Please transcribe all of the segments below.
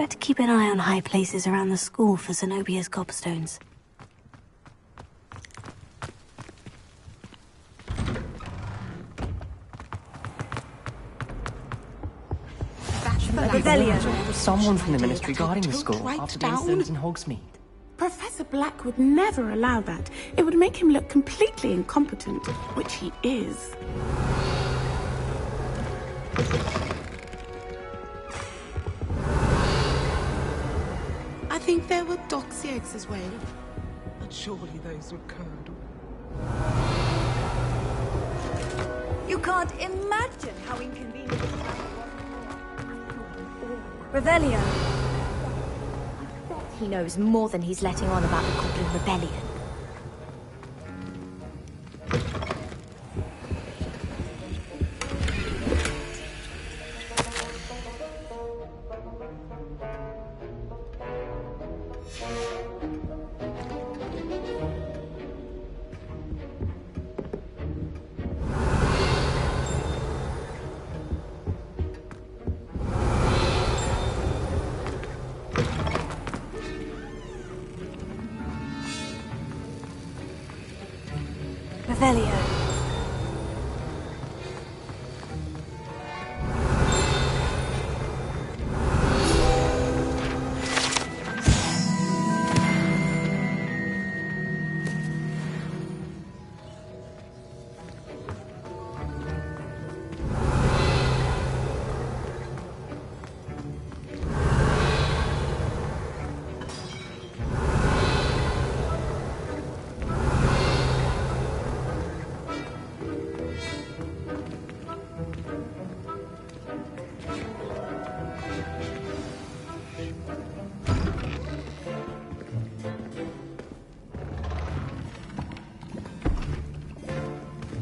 forget to keep an eye on high places around the school for Zenobia's gobstones. Someone from the Ministry guarding the school after the incident in Hogsmeade. Professor Black would never allow that. It would make him look completely incompetent, which he is. I think there were doxy eggs as well. But surely those were curdled. You can't imagine how inconvenient it was. Revelio. He knows more than he's letting on about the Goblin Rebellion. Revelio.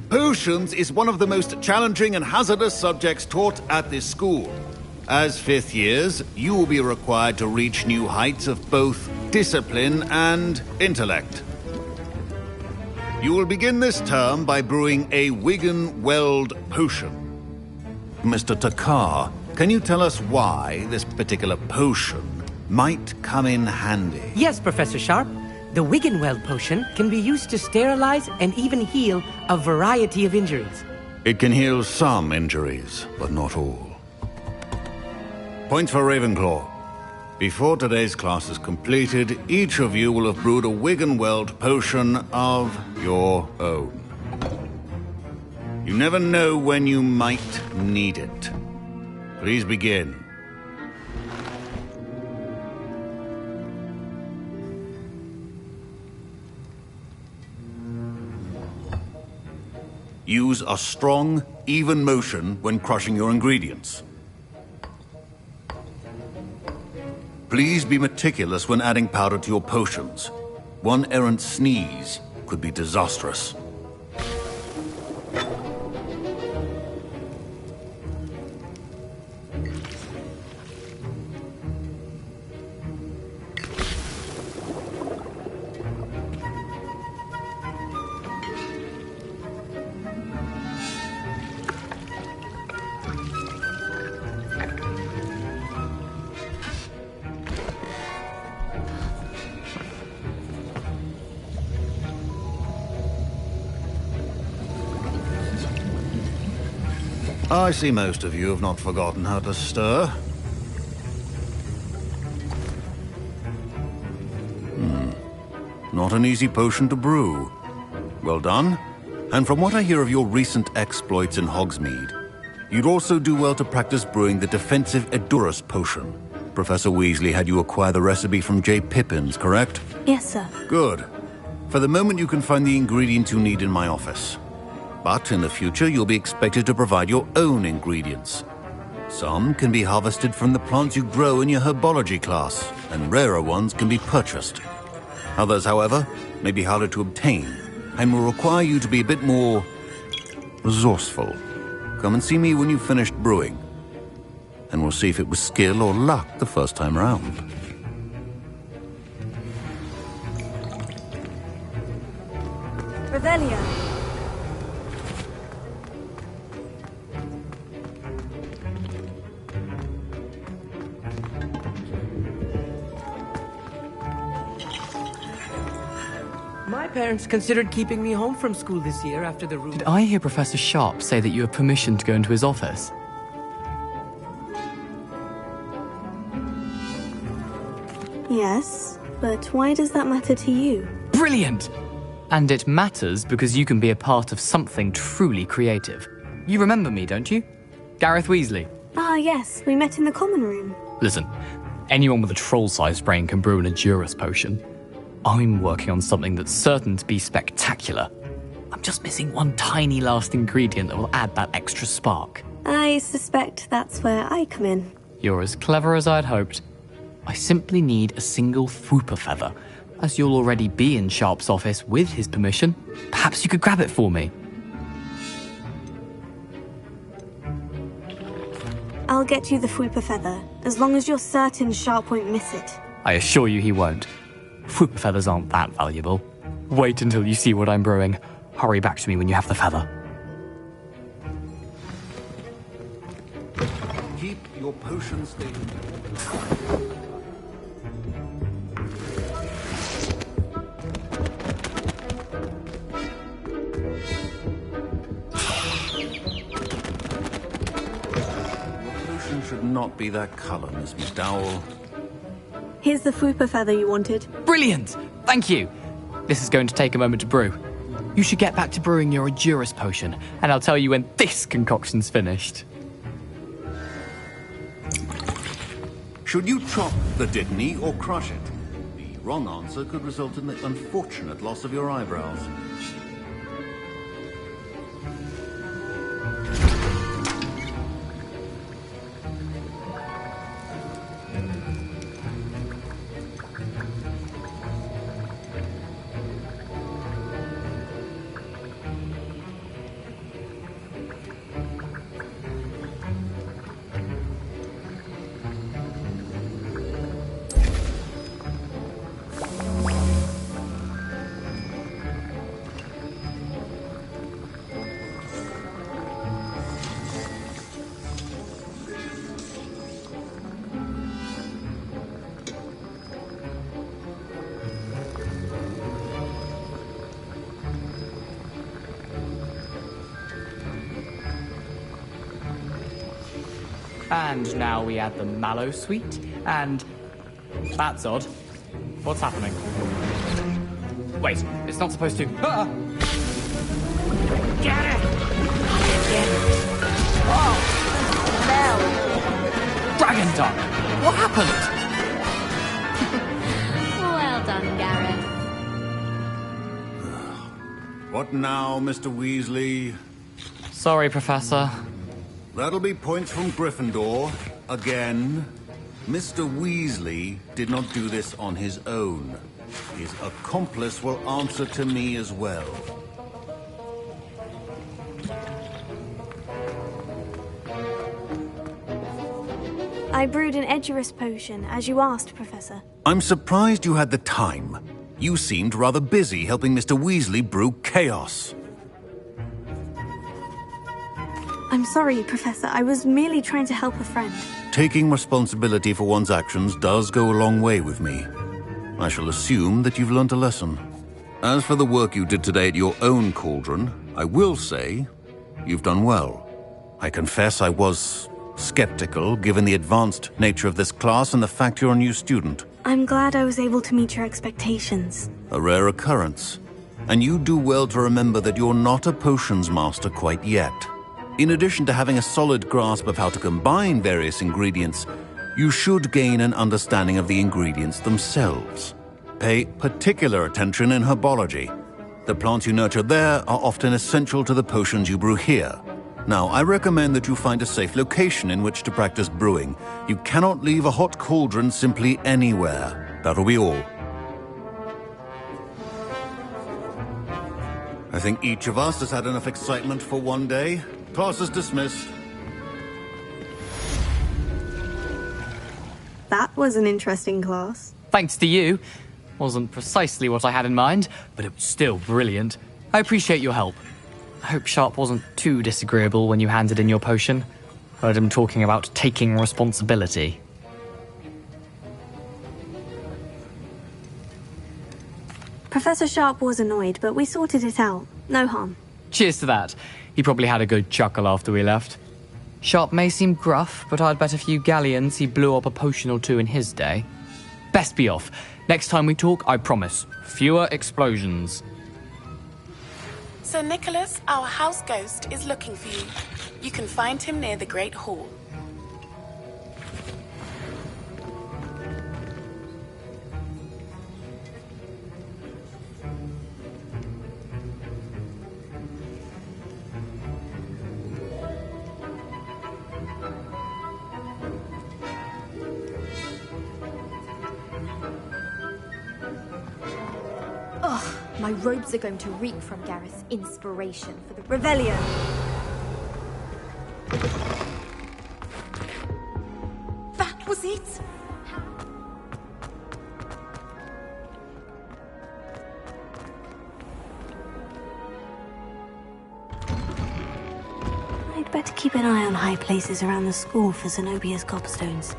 Potions is one of the most challenging and hazardous subjects taught at this school. As fifth years, you will be required to reach new heights of both discipline and intellect. You will begin this term by brewing a Wigan-Weld potion. Mr. Takar, can you tell us why this particular potion might come in handy? Yes, Professor Sharp. The Wiggenweld potion can be used to sterilize and even heal a variety of injuries. It can heal some injuries, but not all. Points for Ravenclaw. Before today's class is completed, each of you will have brewed a Wiggenweld potion of your own. You never know when you might need it. Please begin. Use a strong, even motion when crushing your ingredients. Please be meticulous when adding powder to your potions. One errant sneeze could be disastrous. I see most of you have not forgotten how to stir. Not an easy potion to brew. Well done. And from what I hear of your recent exploits in Hogsmeade, you'd also do well to practice brewing the defensive Edurus potion. Professor Weasley had you acquire the recipe from J. Pippins, correct? Yes, sir. Good. For the moment, you can find the ingredients you need in my office. But in the future, you'll be expected to provide your own ingredients. Some can be harvested from the plants you grow in your herbology class, and rarer ones can be purchased. Others, however, may be harder to obtain, and will require you to be a bit more resourceful. Come and see me when you've finished brewing, and we'll see if it was skill or luck the first time around. Revelio. My parents considered keeping me home from school this year after the rumor. Did I hear Professor Sharp say that you have permission to go into his office? Yes, but why does that matter to you? Brilliant! And it matters because you can be a part of something truly creative. You remember me, don't you? Gareth Weasley. Ah, yes, we met in the common room. Listen, anyone with a troll-sized brain can brew an Edurus potion. I'm working on something that's certain to be spectacular. I'm just missing one tiny last ingredient that will add that extra spark. I suspect that's where I come in. You're as clever as I'd hoped. I simply need a single Fwooper feather. As you'll already be in Sharp's office with his permission, perhaps you could grab it for me. I'll get you the Fwooper feather, as long as you're certain Sharp won't miss it. I assure you he won't. Fwooper feathers aren't that valuable. Wait until you see what I'm brewing. Hurry back to me when you have the feather. Keep your potion stable. Should not be that color, Miss McDowell. Here's the Fwooper feather you wanted. Brilliant! Thank you! This is going to take a moment to brew. You should get back to brewing your Edurus potion, and I'll tell you when this concoction's finished. Should you chop the Dittany or crush it? The wrong answer could result in the unfortunate loss of your eyebrows. And now we add the mallow sweet, and... That's odd. What's happening? Wait, it's not supposed to... Ah! Get it! Oh! No! Dragon Tongue! What happened? Well done, Gareth. What now, Mr. Weasley? Sorry, Professor. That'll be points from Gryffindor. Again. Mr. Weasley did not do this on his own. His accomplice will answer to me as well. I brewed an Edurus potion, as you asked, Professor. I'm surprised you had the time. You seemed rather busy helping Mr. Weasley brew chaos. I'm sorry, Professor. I was merely trying to help a friend. Taking responsibility for one's actions does go a long way with me. I shall assume that you've learnt a lesson. As for the work you did today at your own cauldron, I will say you've done well. I confess I was skeptical, given the advanced nature of this class and the fact you're a new student. I'm glad I was able to meet your expectations. A rare occurrence. And you do well to remember that you're not a potions master quite yet. In addition to having a solid grasp of how to combine various ingredients, you should gain an understanding of the ingredients themselves. Pay particular attention in herbology. The plants you nurture there are often essential to the potions you brew here. Now, I recommend that you find a safe location in which to practice brewing. You cannot leave a hot cauldron simply anywhere. That'll be all. I think each of us has had enough excitement for one day. Class is dismissed. That was an interesting class. Thanks to you. Wasn't precisely what I had in mind, but it was still brilliant. I appreciate your help. I hope Sharp wasn't too disagreeable when you handed in your potion. Heard him talking about taking responsibility. Professor Sharp was annoyed, but we sorted it out. No harm. Cheers to that. He probably had a good chuckle after we left. Sharp may seem gruff, but I'd bet a few galleons he blew up a potion or two in his day. Best be off. Next time we talk, I promise, fewer explosions. Sir Nicholas, our house ghost, is looking for you. You can find him near the Great Hall. My robes are going to reek from Gareth's inspiration for the Revelio. That was it! I'd better keep an eye on high places around the school for Zenobia's cobstones.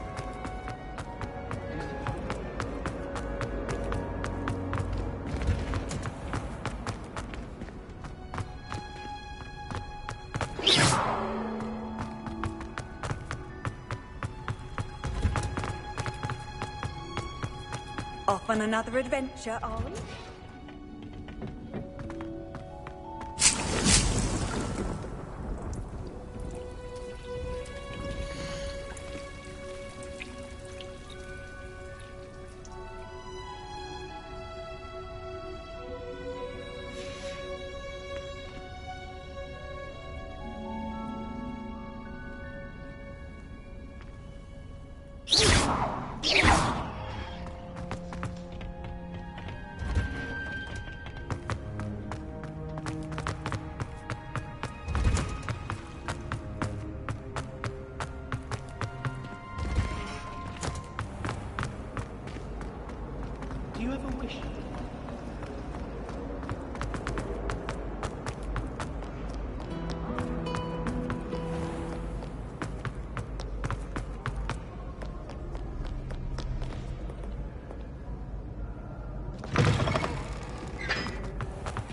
Off on another adventure, are we? Do you ever wish?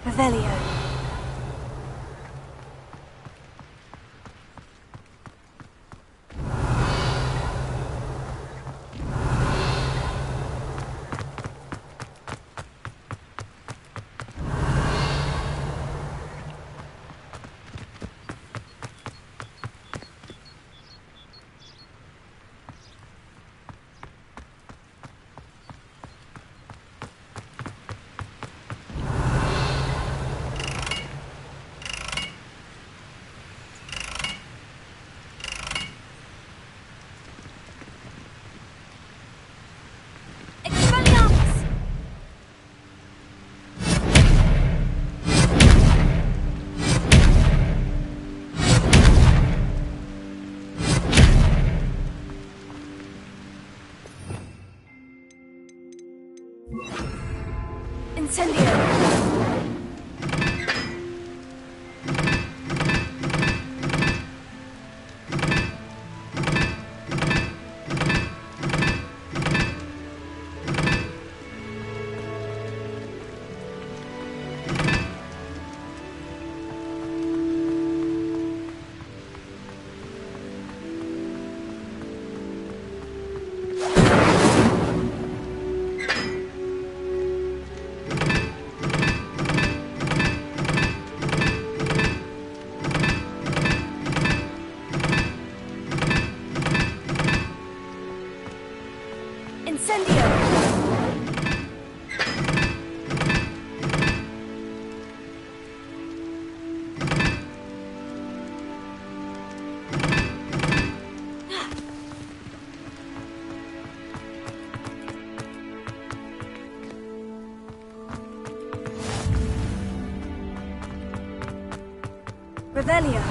Revelio. Incendio! Revelio.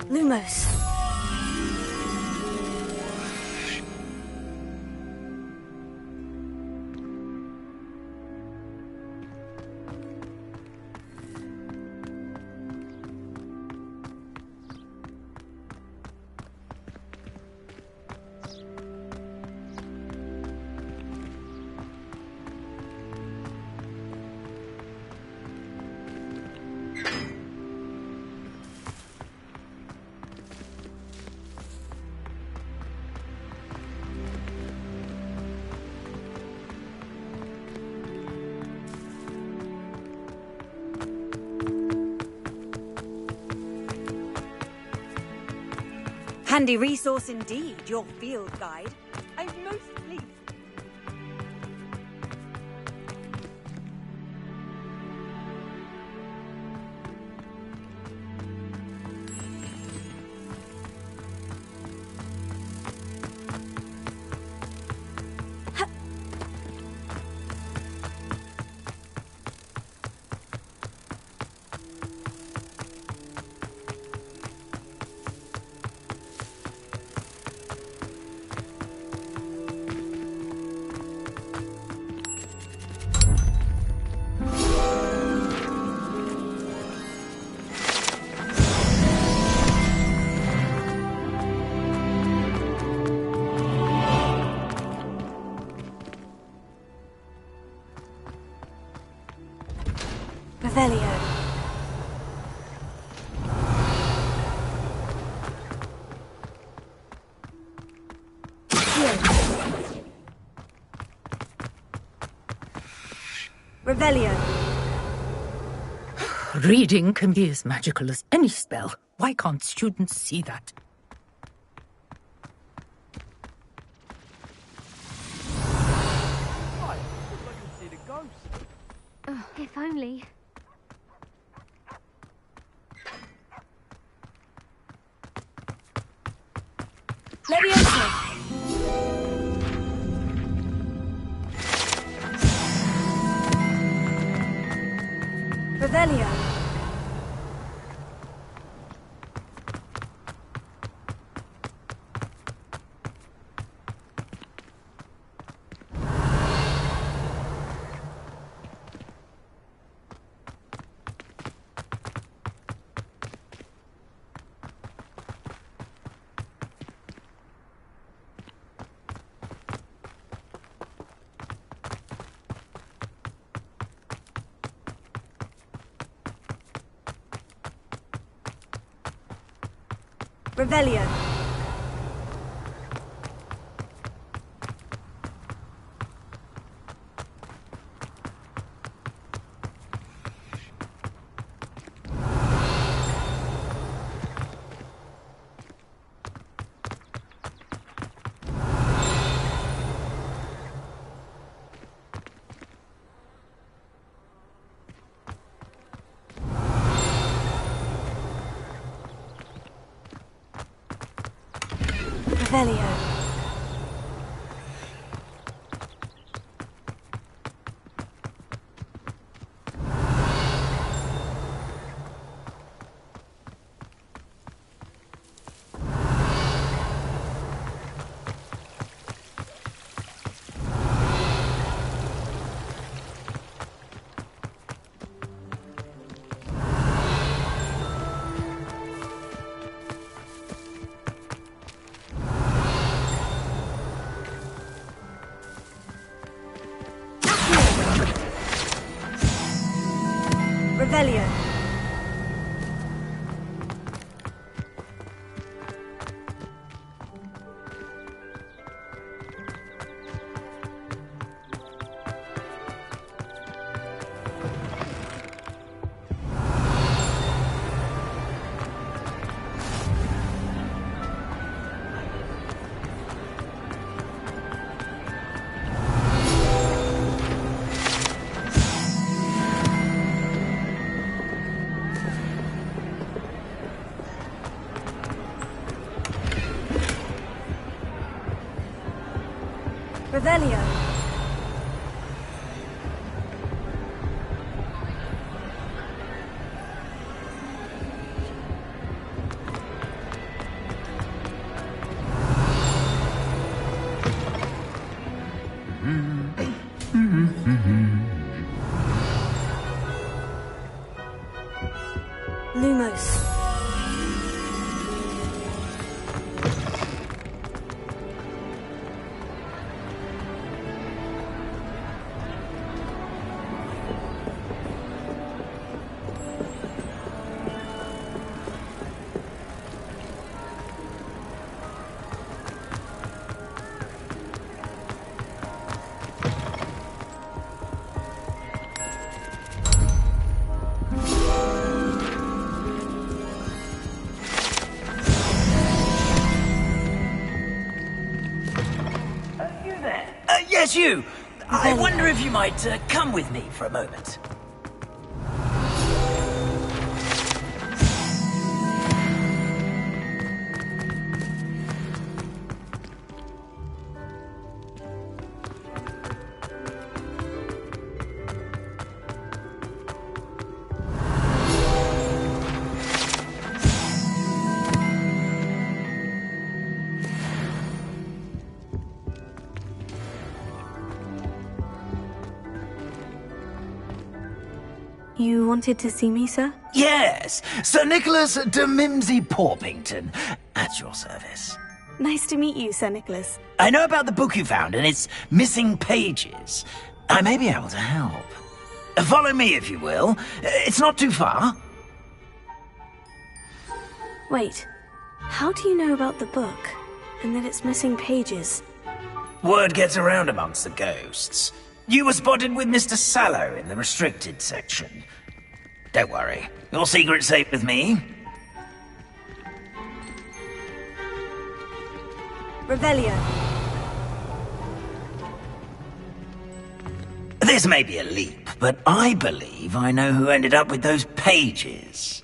Lumos. Handy resource indeed, your field guide. I'm most pleased. Revelio. Revelio. Reading can be as magical as any spell. Why can't students see that? Oh, if only. Leviosa. Revelio. Revelio. Revelio. Revelio. Revelio. Lumos. there. Yes, you. I wonder if you might come with me for a moment. You wanted to see me, sir? Yes, Sir Nicholas de Mimsy Porpington, at your service. Nice to meet you, Sir Nicholas. I know about the book you found and its missing pages. I may be able to help. Follow me, if you will. It's not too far. Wait, how do you know about the book, and that it's missing pages? Word gets around amongst the ghosts. You were spotted with Mr. Sallow in the restricted section. Don't worry, your secret's safe with me. Revelio. This may be a leap, but I believe I know who ended up with those pages.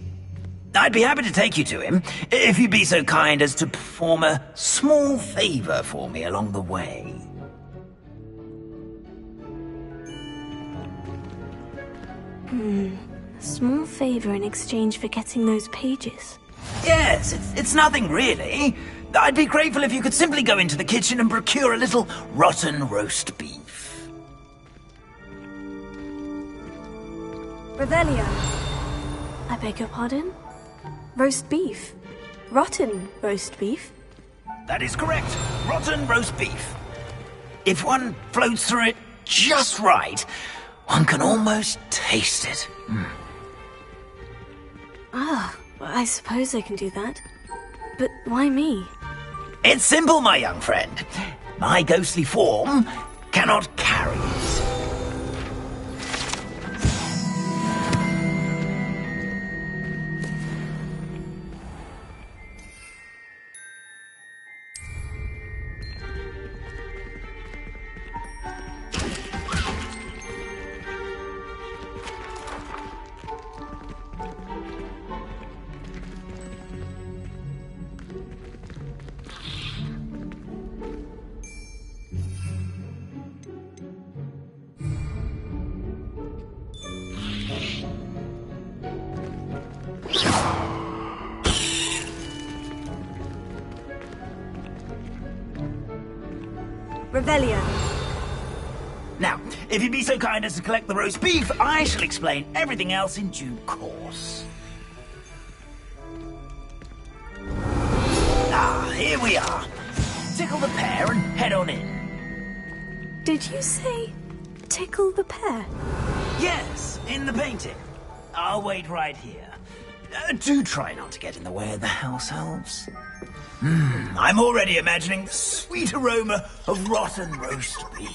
I'd be happy to take you to him, if you'd be so kind as to perform a small favor for me along the way. A small favor in exchange for getting those pages. Yes, it's nothing really. I'd be grateful if you could simply go into the kitchen and procure a little rotten roast beef. Revelio. I beg your pardon? Roast beef? Rotten roast beef? That is correct. Rotten roast beef. If one floats through it just right, one can almost taste it. Ah, I suppose I can do that. But why me? It's simple, my young friend. My ghostly form cannot carry it. Revelio. Now, if you'd be so kind as to collect the roast beef, I shall explain everything else in due course. Ah, here we are. Tickle the pear and head on in. Did you say tickle the pear? Yes, in the painting. I'll wait right here. Do try not to get in the way of the house elves. I'm already imagining the sweet aroma of rotten roast beef.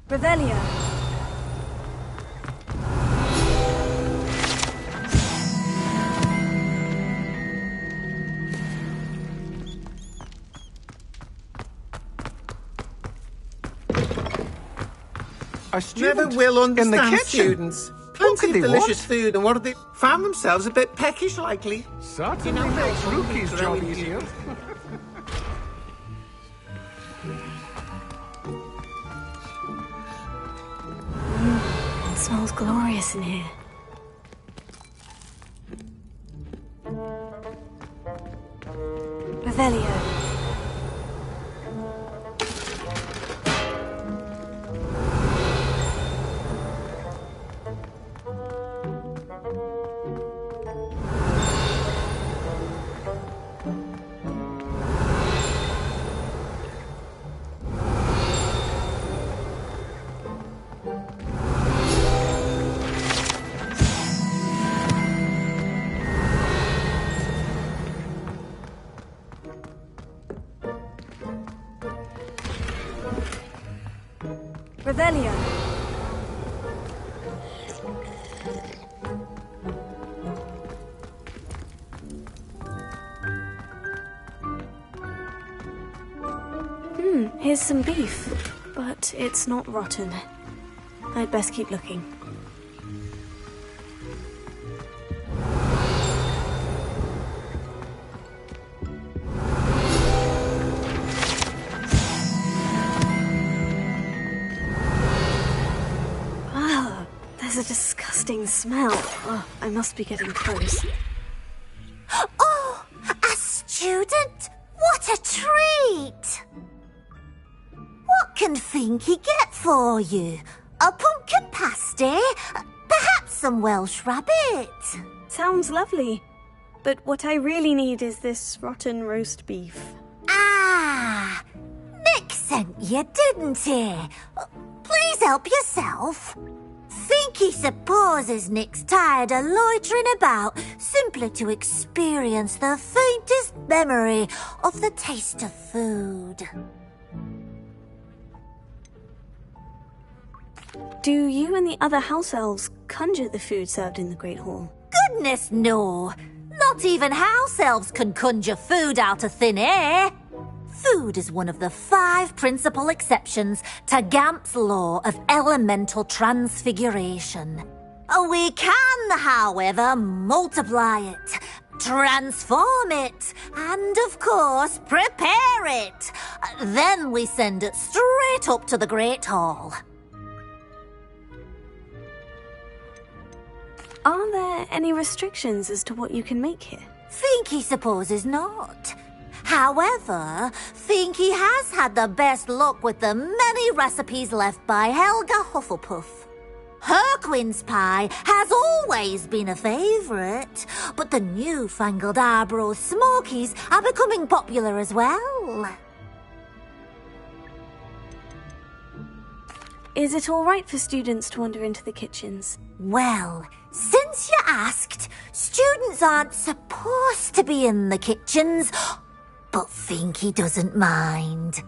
Revelio. A student never will understand in the kitchen. Students. Plenty of delicious food, and what have they found themselves a bit peckish, likely. Certainly makes Rookie's job easier. It smells glorious in here. Revelio. Revelio. Here's some beef, but it's not rotten. I'd best keep looking. Ah, there's a disgusting smell. Oh, I must be getting close. Oh, a student? What a treat! What can Finky get for you? A pumpkin pasty? Perhaps some Welsh rabbit? Sounds lovely. But what I really need is this rotten roast beef. Ah, Nick sent you, didn't he? Please help yourself. Finky supposes Nick's tired of loitering about simply to experience the faintest memory of the taste of food. Do you and the other house elves conjure the food served in the Great Hall? Goodness, no. Not even house elves can conjure food out of thin air. Food is one of the 5 principal exceptions to Gamp's law of elemental transfiguration. We can, however, multiply it, transform it, and, of course, prepare it. Then we send it straight up to the Great Hall. Are there any restrictions as to what you can make here? Finky supposes not. However, Finky has had the best luck with the many recipes left by Helga Hufflepuff. Her quince pie has always been a favourite, but the newfangled Arborough Smokies are becoming popular as well. Is it all right for students to wander into the kitchens? Well, since you asked, students aren't supposed to be in the kitchens, but Finky doesn't mind.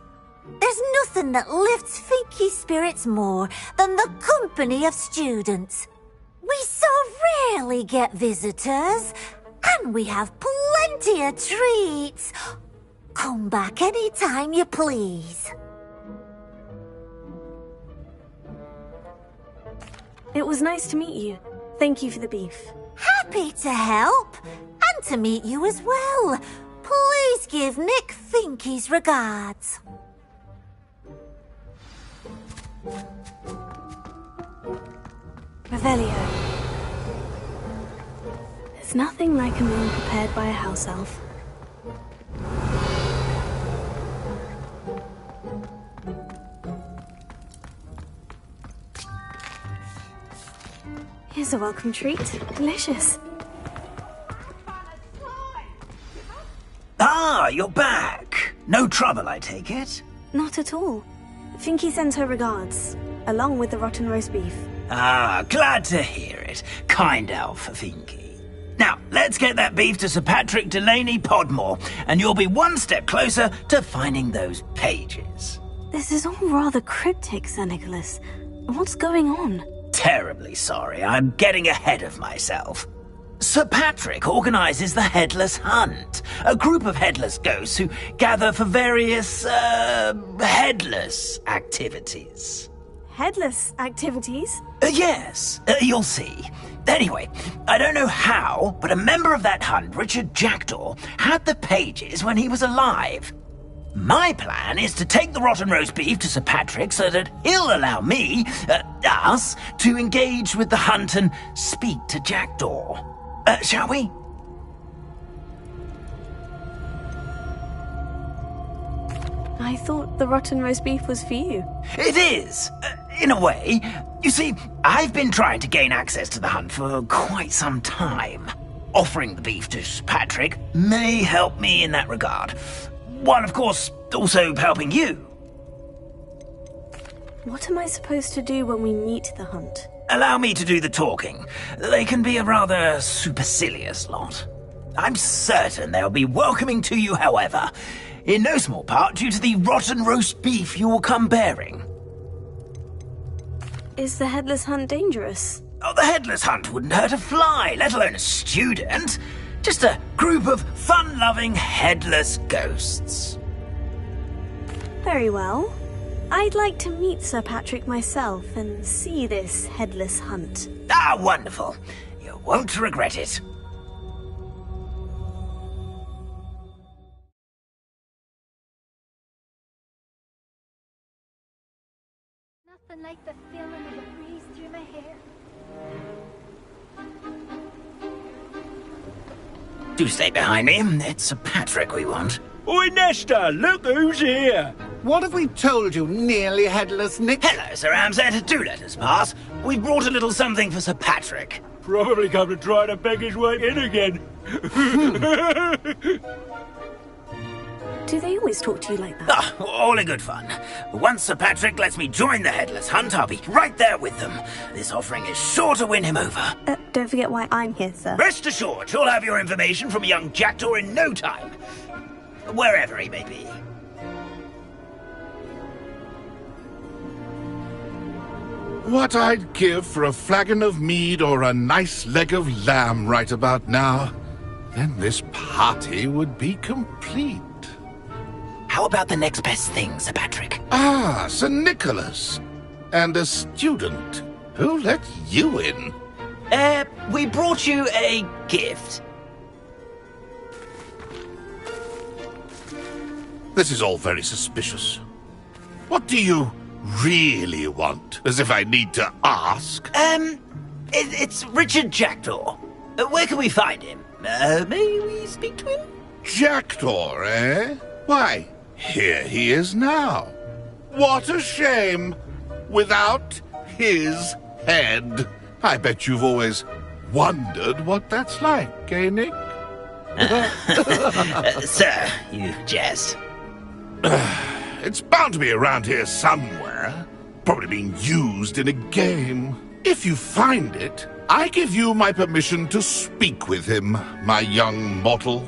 There's nothing that lifts Finky's spirits more than the company of students. We so rarely get visitors, and we have plenty of treats. Come back any time you please. It was nice to meet you. Thank you for the beef. Happy to help, and to meet you as well. Please give Nick Finky's regards. Revelio. There's nothing like a meal prepared by a house elf. Here's a welcome treat. Delicious. Ah, you're back. No trouble, I take it? Not at all. Finky sends her regards, along with the rotten roast beef. Ah, glad to hear it. Kind elf for Finky. Now, let's get that beef to Sir Patrick Delaney Podmore, and you'll be one step closer to finding those pages. This is all rather cryptic, Sir Nicholas. What's going on? Terribly sorry, I'm getting ahead of myself. Sir Patrick organises the Headless Hunt, a group of headless ghosts who gather for various, headless activities. Headless activities? Yes, you'll see. Anyway, I don't know how, but a member of that hunt, Richard Jackdaw, had the pages when he was alive. My plan is to take the rotten roast beef to Sir Patrick so that he'll allow me, us, to engage with the hunt and speak to Jackdaw. Shall we? I thought the rotten roast beef was for you. It is, in a way. You see, I've been trying to gain access to the hunt for quite some time. Offering the beef to Sir Patrick may help me in that regard. While, of course, also helping you. What am I supposed to do when we meet the hunt? Allow me to do the talking. They can be a rather supercilious lot. I'm certain they'll be welcoming to you, however, in no small part due to the rotten roast beef you will come bearing. Is the headless hunt dangerous? Oh, the headless hunt wouldn't hurt a fly, let alone a student. Just a group of fun-loving headless ghosts. Very well. I'd like to meet Sir Patrick myself and see this headless hunt. Ah, wonderful. You won't regret it. Nothing like the feeling of a breeze through my hair. Do stay behind me. It's Sir Patrick we want. Oi, Nesta, look who's here. What have we told you, nearly headless Nick? Hello, Sir Ramsay. Do let us pass. We brought a little something for Sir Patrick. Probably come to try to beg his way in again. Do they always talk to you like that? Ah, all in good fun. Once Sir Patrick lets me join the headless hunt, I'll be right there with them. This offering is sure to win him over. Don't forget why I'm here, sir. Rest assured, you'll have your information from a young jackdaw in no time. Wherever he may be. What I'd give for a flagon of mead or a nice leg of lamb right about now. Then this party would be complete. How about the next best thing, Sir Patrick? Ah, Sir Nicholas. And a student. Who let you in? We brought you a gift. This is all very suspicious. What do you really want? As if I need to ask. It's Richard Jackdaw. Where can we find him? May we speak to him? Jackdaw, eh? Why, here he is now. What a shame. Without his head. I bet you've always wondered what that's like, eh, Nick? Sir, you jest. It's bound to be around here somewhere. Probably being used in a game. If you find it, I give you my permission to speak with him, my young mortal.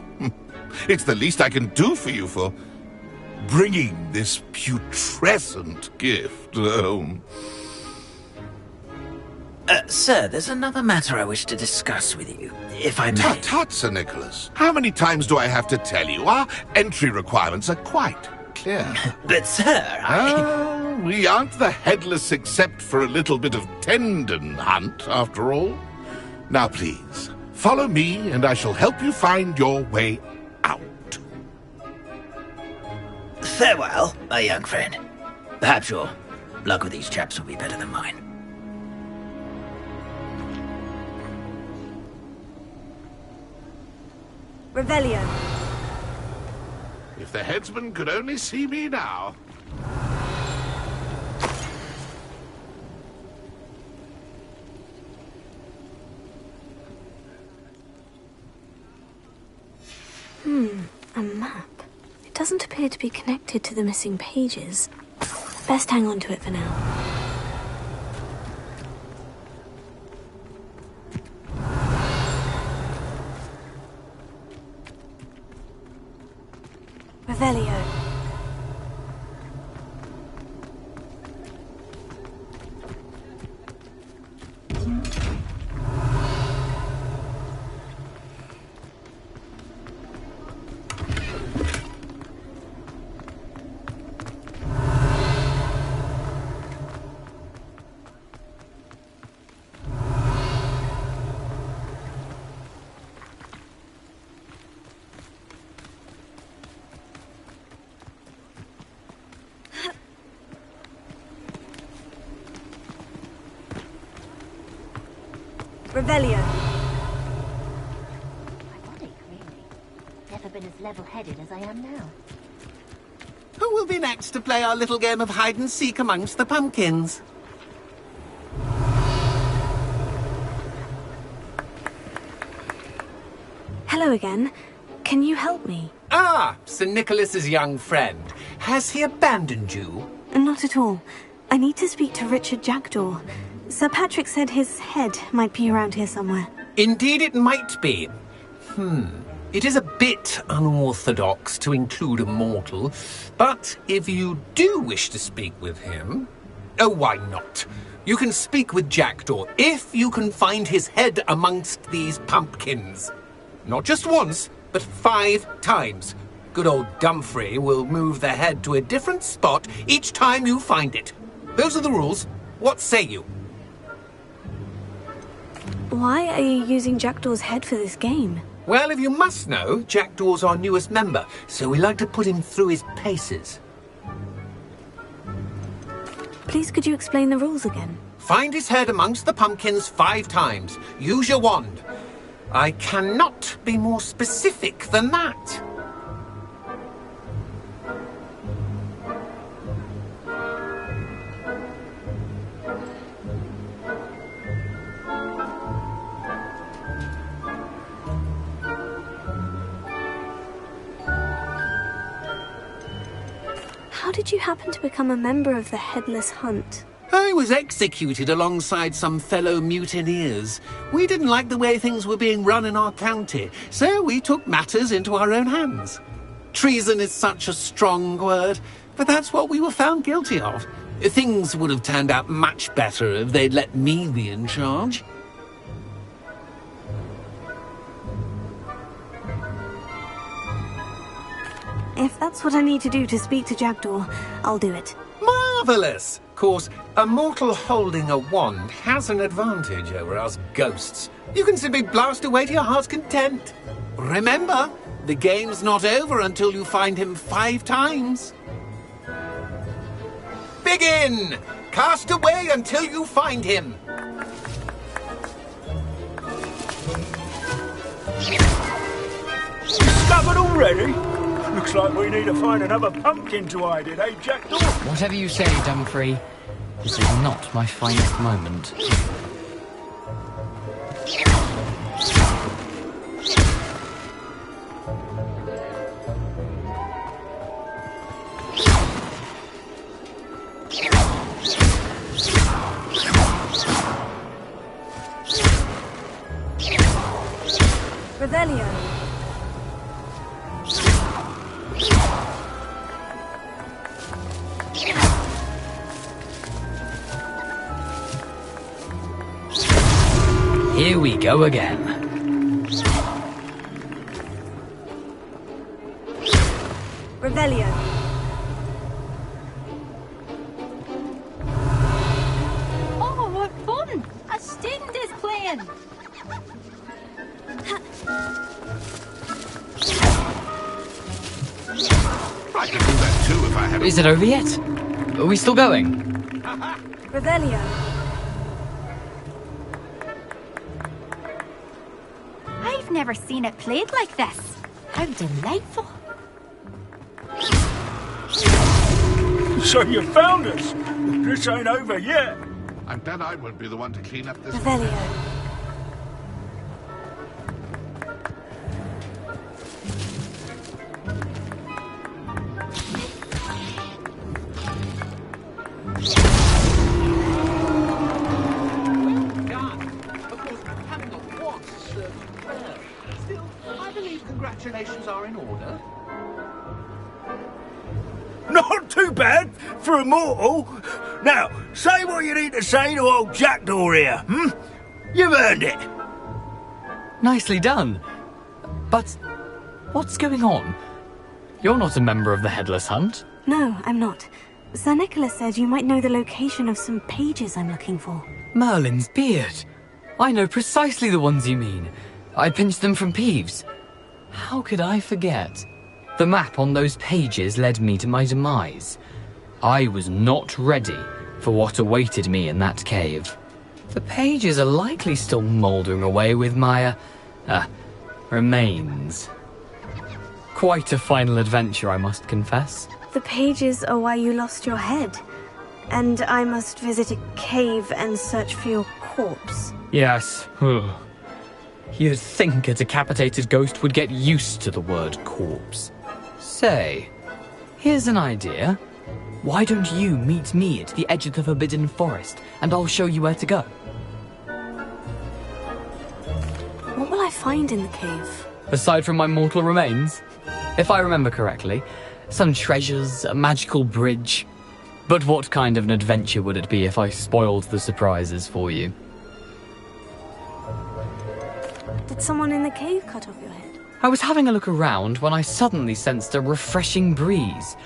It's the least I can do for you for bringing this putrescent gift home. Sir, there's another matter I wish to discuss with you, if I may. Tut, Sir Nicholas. How many times do I have to tell you? Our entry requirements are quite clear. But, sir, we aren't the headless except for a little bit of tendon hunt, after all. Now, please, follow me, and I shall help you find your way out. Farewell, my young friend. Perhaps your luck with these chaps will be better than mine. Revelio. If the headsman could only see me now. A map. It doesn't appear to be connected to the missing pages. Best hang on to it for now. Revelio. Revelio. Ironic, really. Never been as level-headed as I am now. Who will be next to play our little game of hide-and-seek amongst the pumpkins? Hello again. Can you help me? Ah, Sir Nicholas's young friend. Has he abandoned you? Not at all. I need to speak to Richard Jackdaw. Sir Patrick said his head might be around here somewhere. Indeed it might be. It is a bit unorthodox to include a mortal, but if you do wish to speak with him, Oh, why not? You can speak with Jackdaw if you can find his head amongst these pumpkins. Not just once, but 5 times. Good old Dumfrey will move the head to a different spot each time you find it. Those are the rules. What say you? Why are you using Jackdaw's head for this game? Well, if you must know, Jackdaw's our newest member, so we like to put him through his paces. Please, could you explain the rules again? Find his head amongst the pumpkins 5 times. Use your wand. I cannot be more specific than that. How did you happen to become a member of the Headless Hunt? I was executed alongside some fellow mutineers. We didn't like the way things were being run in our county, so we took matters into our own hands. Treason is such a strong word, but that's what we were found guilty of. Things would have turned out much better if they'd let me be in charge. If that's what I need to do to speak to Jackdaw, I'll do it. Marvellous! Of course, a mortal holding a wand has an advantage over us ghosts. You can simply blast away to your heart's content. Remember, the game's not over until you find him 5 times. Begin! Cast away until you find him. Discovered already? Looks like we need to find another pumpkin to hide in, eh, Jackdaw? Whatever you say, Dumfrey. This is not my finest moment. Revelio. Here we go again. Revelio. Oh, what fun! A student is playing! I could do that too if I had. Is it over yet? Are we still going? Revelio. I've never seen it played like this. How delightful. So you found us. This ain't over yet. I'm glad I won't be the one to clean up this. Revelio. Congratulations are in order. Not too bad for a mortal. Now, say what you need to say to old Jackdaw here, hmm? You've earned it. Nicely done. But what's going on? You're not a member of the Headless Hunt. No, I'm not. Sir Nicholas said you might know the location of some pages I'm looking for. Merlin's beard. I know precisely the ones you mean. I pinched them from Peeves. How could I forget? The map on those pages led me to my demise. I was not ready for what awaited me in that cave. The pages are likely still mouldering away with my, remains. Quite a final adventure, I must confess. The pages are why you lost your head. And I must visit a cave and search for your corpse. Yes. You'd think a decapitated ghost would get used to the word corpse. Say, here's an idea. Why don't you meet me at the edge of the Forbidden Forest, and I'll show you where to go? What will I find in the cave? Aside from my mortal remains? If I remember correctly, some treasures, a magical bridge. But what kind of an adventure would it be if I spoiled the surprises for you? Did someone in the cave cut off your head? I was having a look around when I suddenly sensed a refreshing breeze,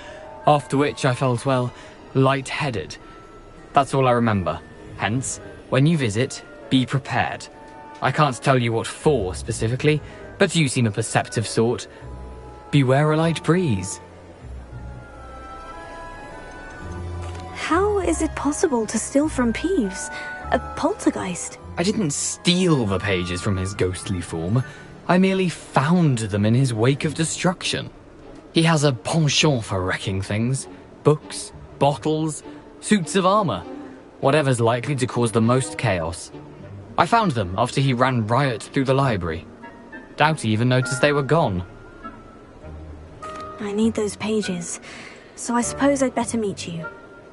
after which I felt, well, lightheaded. That's all I remember. Hence, when you visit, be prepared. I can't tell you what for specifically, but you seem a perceptive sort. Beware a light breeze. How is it possible to steal from Peeves? A poltergeist? I didn't steal the pages from his ghostly form. I merely found them in his wake of destruction. He has a penchant for wrecking things. Books, bottles, suits of armor. Whatever's likely to cause the most chaos. I found them after he ran riot through the library. Doubt he even noticed they were gone. I need those pages, so I suppose I'd better meet you.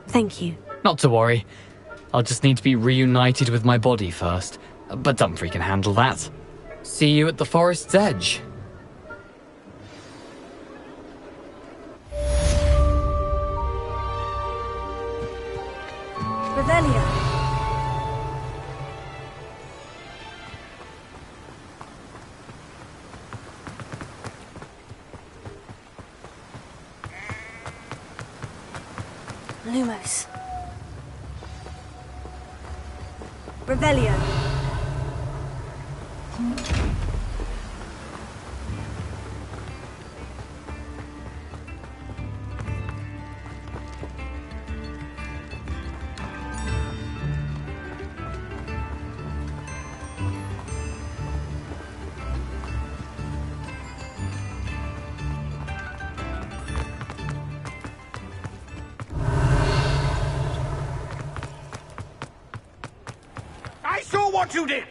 Thank you. Not to worry. I'll just need to be reunited with my body first. But Dumfries can handle that. See you at the forest's edge. Revelio. Lumos. Revelio. I saw what you did!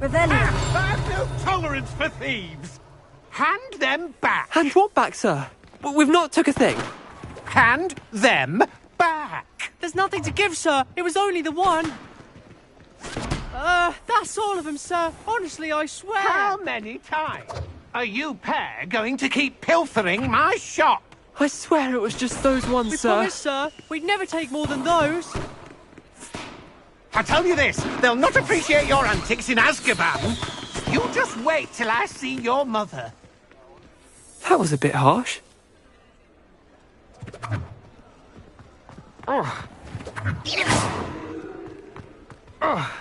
Revelio. I have no tolerance for thieves! Hand them back! Hand what back, sir? We've not took a thing. Hand them back! There's nothing to give, sir. It was only the one. That's all of them, sir. Honestly, I swear. How many times are you pair going to keep pilfering my shop? I swear it was just those ones, sir. We promise, sir. We'd never take more than those. I tell you this, they'll not appreciate your antics in Azkaban. You just wait till I see your mother. That was a bit harsh. Oh. Oh.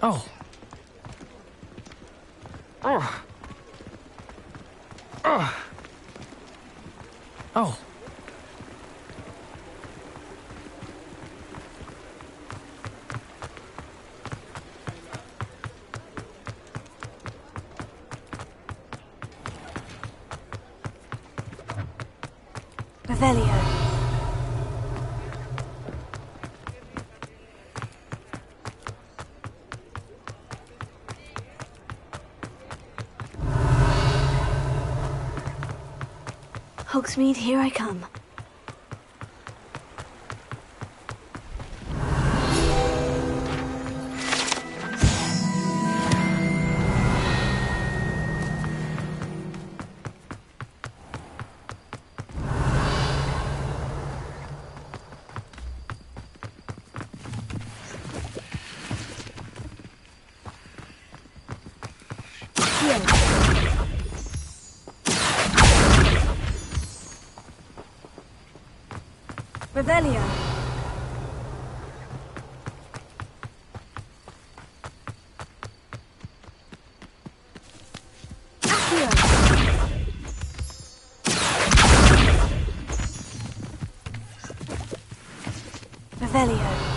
Oh. Oh. Oh. Oh. Revelio. Hogsmeade, here I come. Revelio. Accio. Revelio.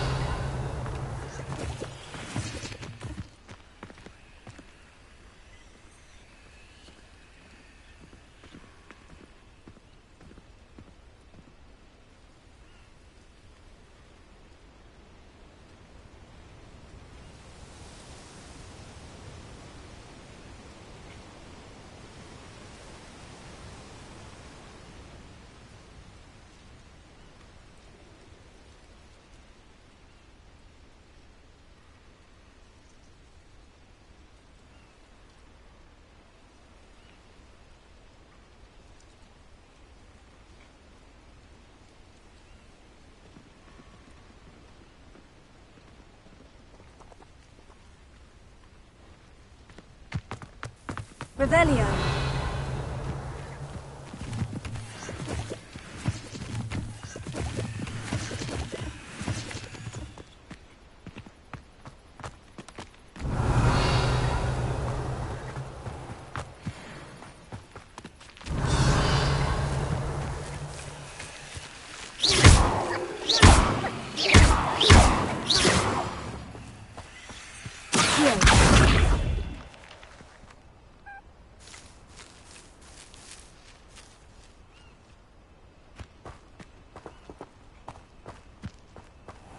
Revelio.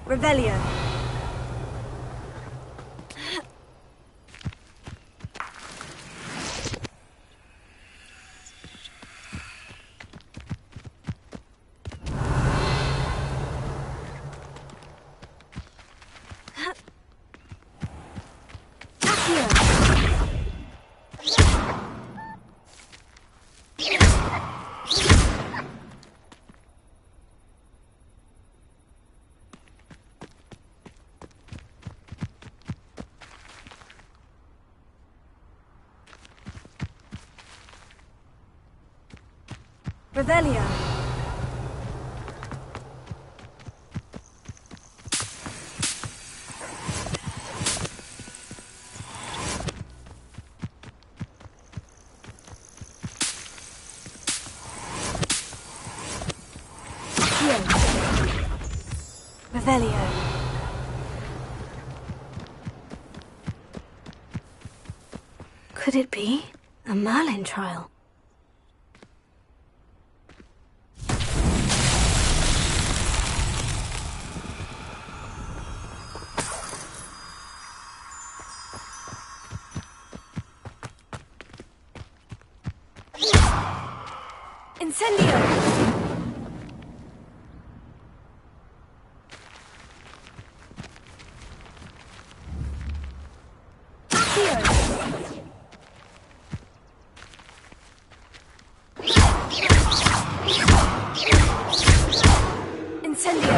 Revelio. Revelio. Revelio. Could it be a Merlin trial? Incendio! Incendio!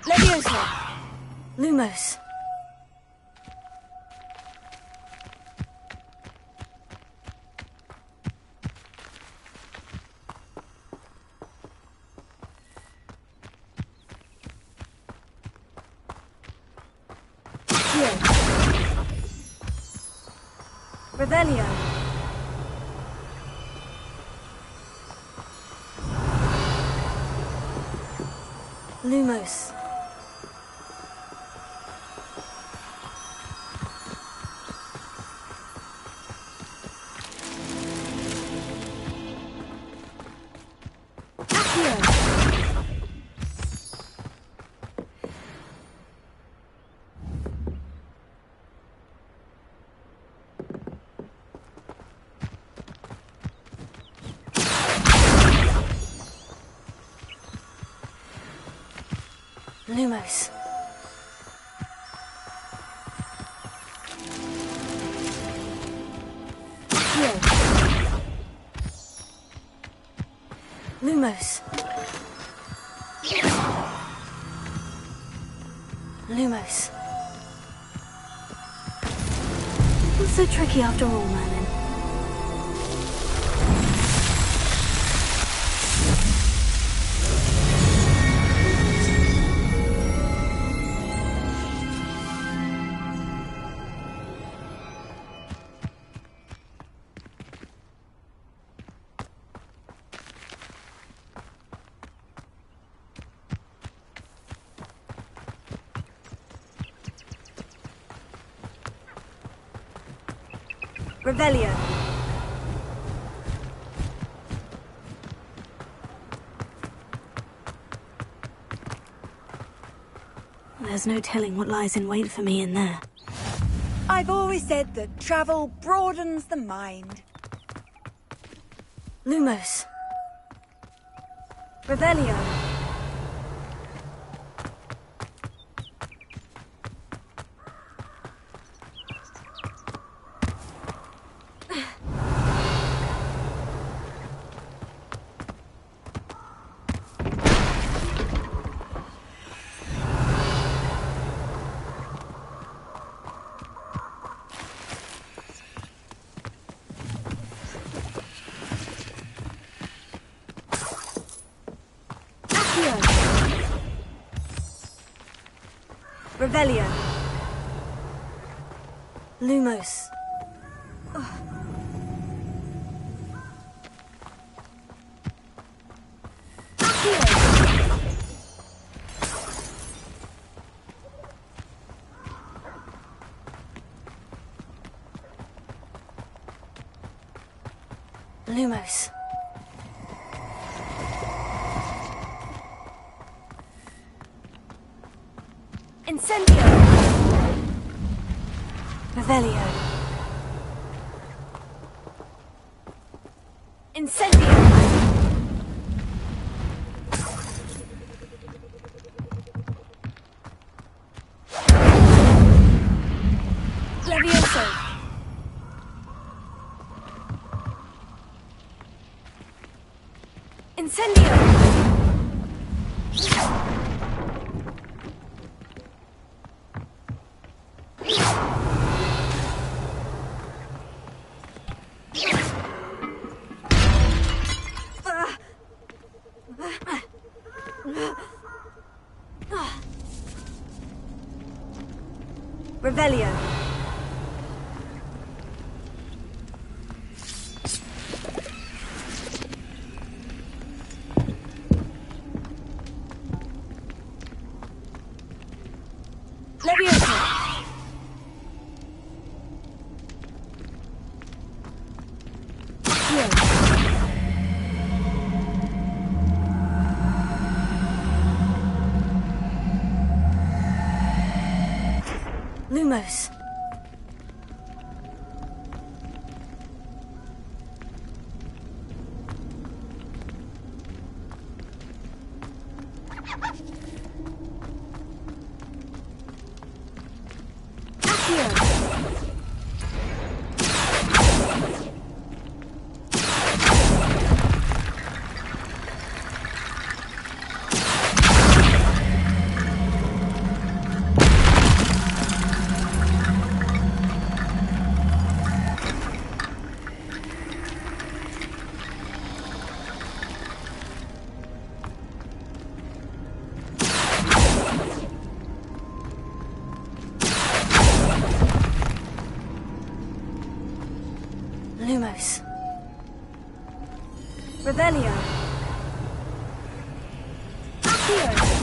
Leviosa! Lumos. Revelio. Lumos. Lumos. Lumos. Lumos. Not so tricky after all, Merlin. Revelio. There's no telling what lies in wait for me in there. I've always said that travel broadens the mind. Lumos. Revelio. Revelio. Lumos. Lumos. Incendio. Revelio. Incendio. Levioso. Incendio. Revelio. Levioso. Lumos. Lumos. Revelio. Accio.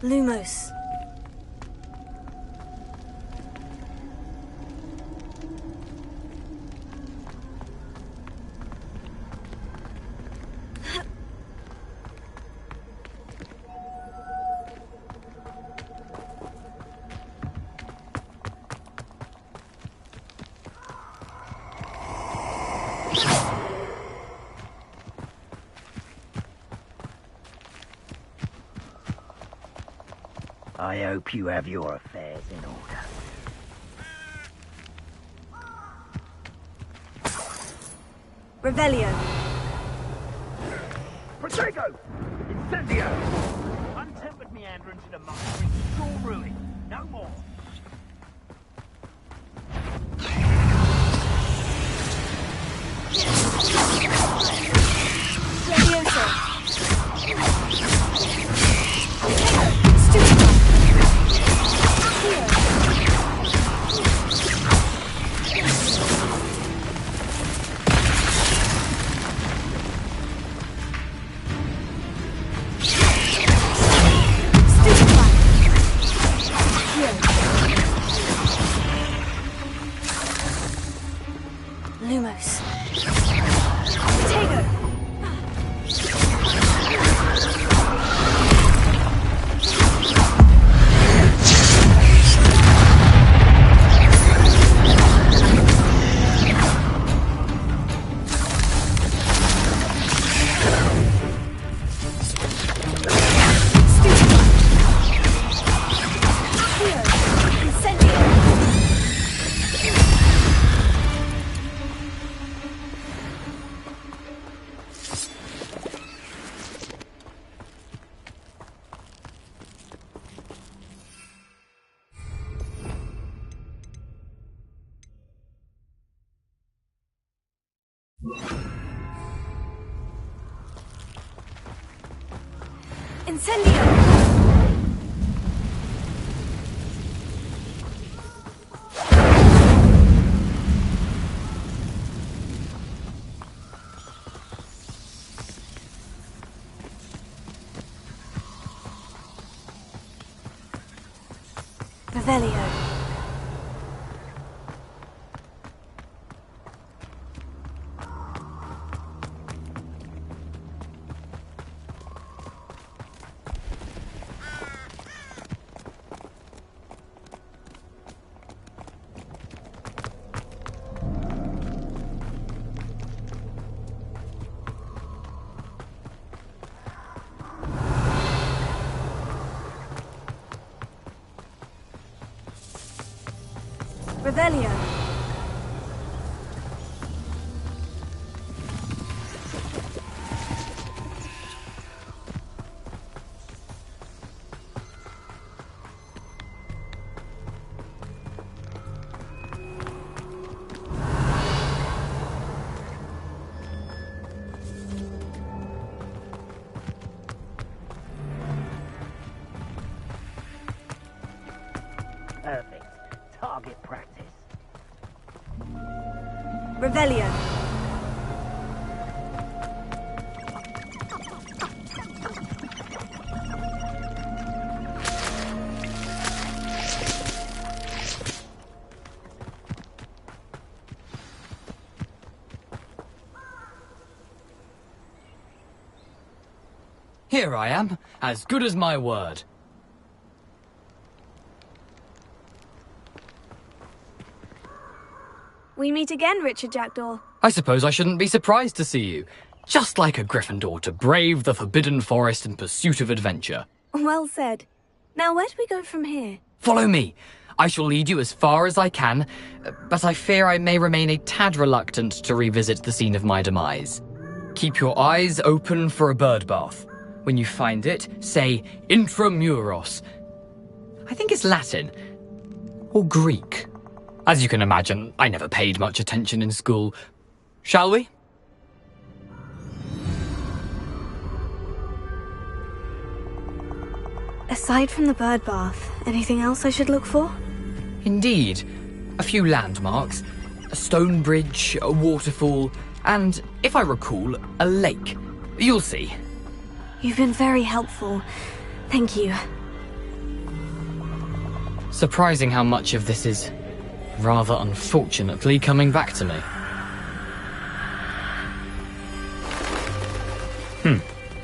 Lumos. I hope you have your affairs in order. Revelio. Protego! Incendio! Untempered meanderings in a mine brings sure ruin. No more. Levioso. Incendio! Revelio. Revelio. Perfect. Target practice. Revelio. Here I am, as good as my word. We meet again, Richard Jackdaw. I suppose I shouldn't be surprised to see you. Just like a Gryffindor to brave the Forbidden Forest in pursuit of adventure. Well said. Now, where do we go from here? Follow me. I shall lead you as far as I can, but I fear I may remain a tad reluctant to revisit the scene of my demise. Keep your eyes open for a bird bath. When you find it, say Intramuros. I think it's Latin. Or Greek. As you can imagine, I never paid much attention in school. Shall we? Aside from the bird bath, anything else I should look for? Indeed. A few landmarks. A stone bridge, a waterfall, and, if I recall, a lake. You'll see. You've been very helpful. Thank you. Surprising how much of this is, rather unfortunately, coming back to me.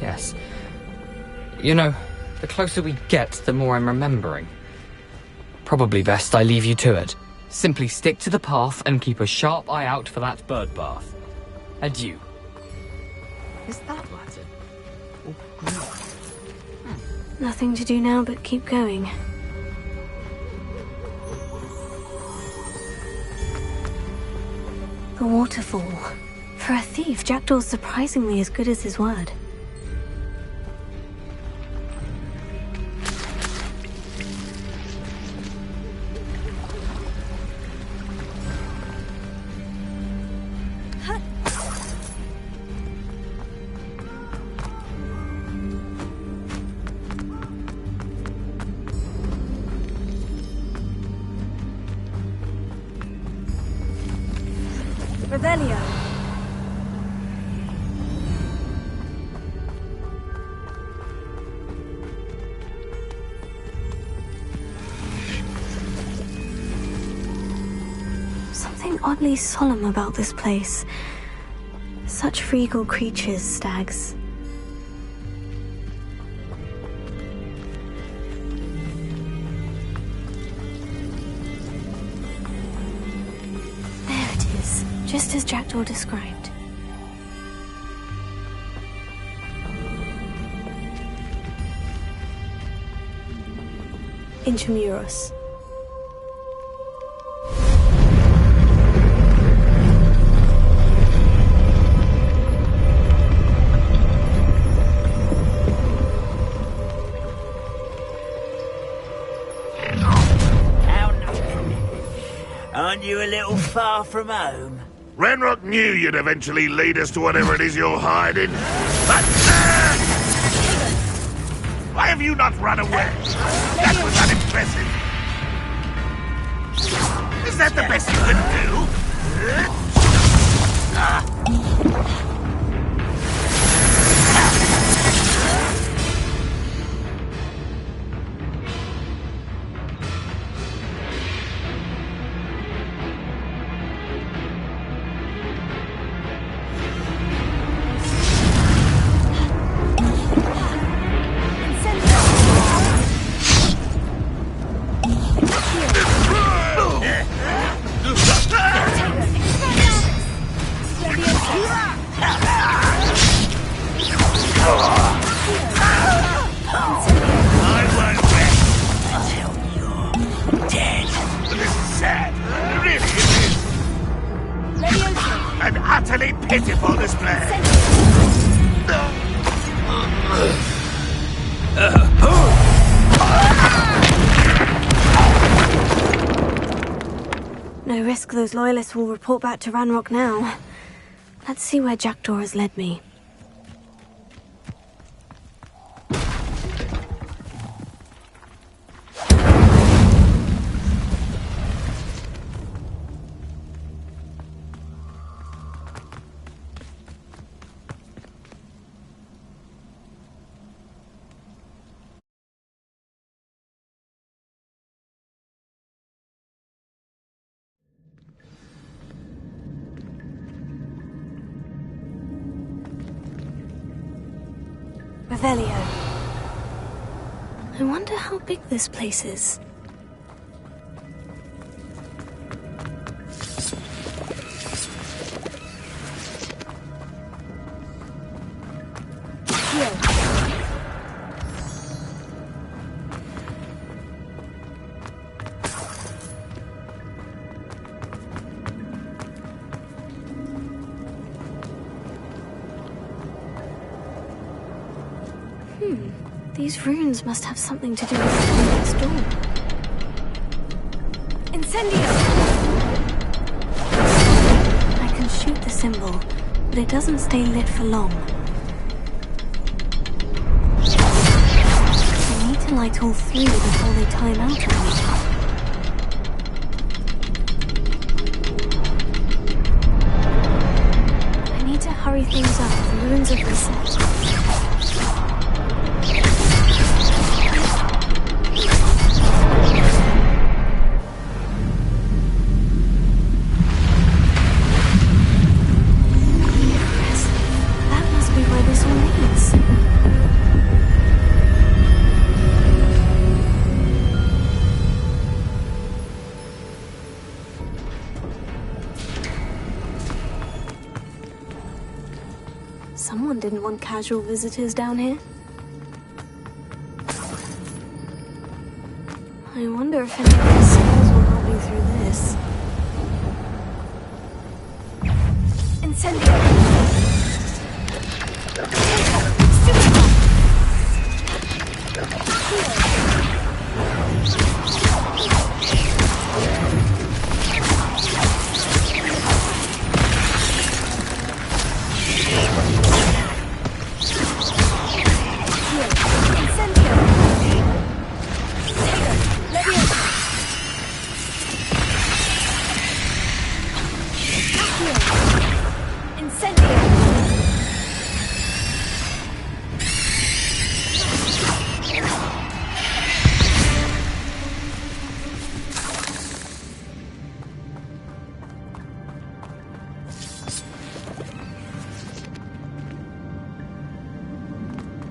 Yes. You know, the closer we get, the more I'm remembering. Probably best I leave you to it. Simply stick to the path and keep a sharp eye out for that bird bath. Adieu. Is that Latin? Or Greek? Nothing to do now but keep going. The waterfall. For a thief, Jackdaw's surprisingly as good as his word. Revelio. Something oddly solemn about this place. Such regal creatures, stags. Just as Jackdaw described. Intramuros. Aren't you a little far from home? Renrock knew you'd eventually lead us to whatever it is you're hiding. But... Why have you not run away? That was unimpressive. Is that the best you can do? An utterly pitiful display. No risk those loyalists will report back to Ranrock now. Let's see where Jackdaw has led me. Revelio. I wonder how big this place is. These runes must have something to do with the next door. Incendio! I can shoot the symbol, but it doesn't stay lit for long. I need to light all three before they time out on me. I need to hurry things up. The runes are reset. Someone didn't want casual visitors down here. I wonder if any of the spells will help me through this. Incendio!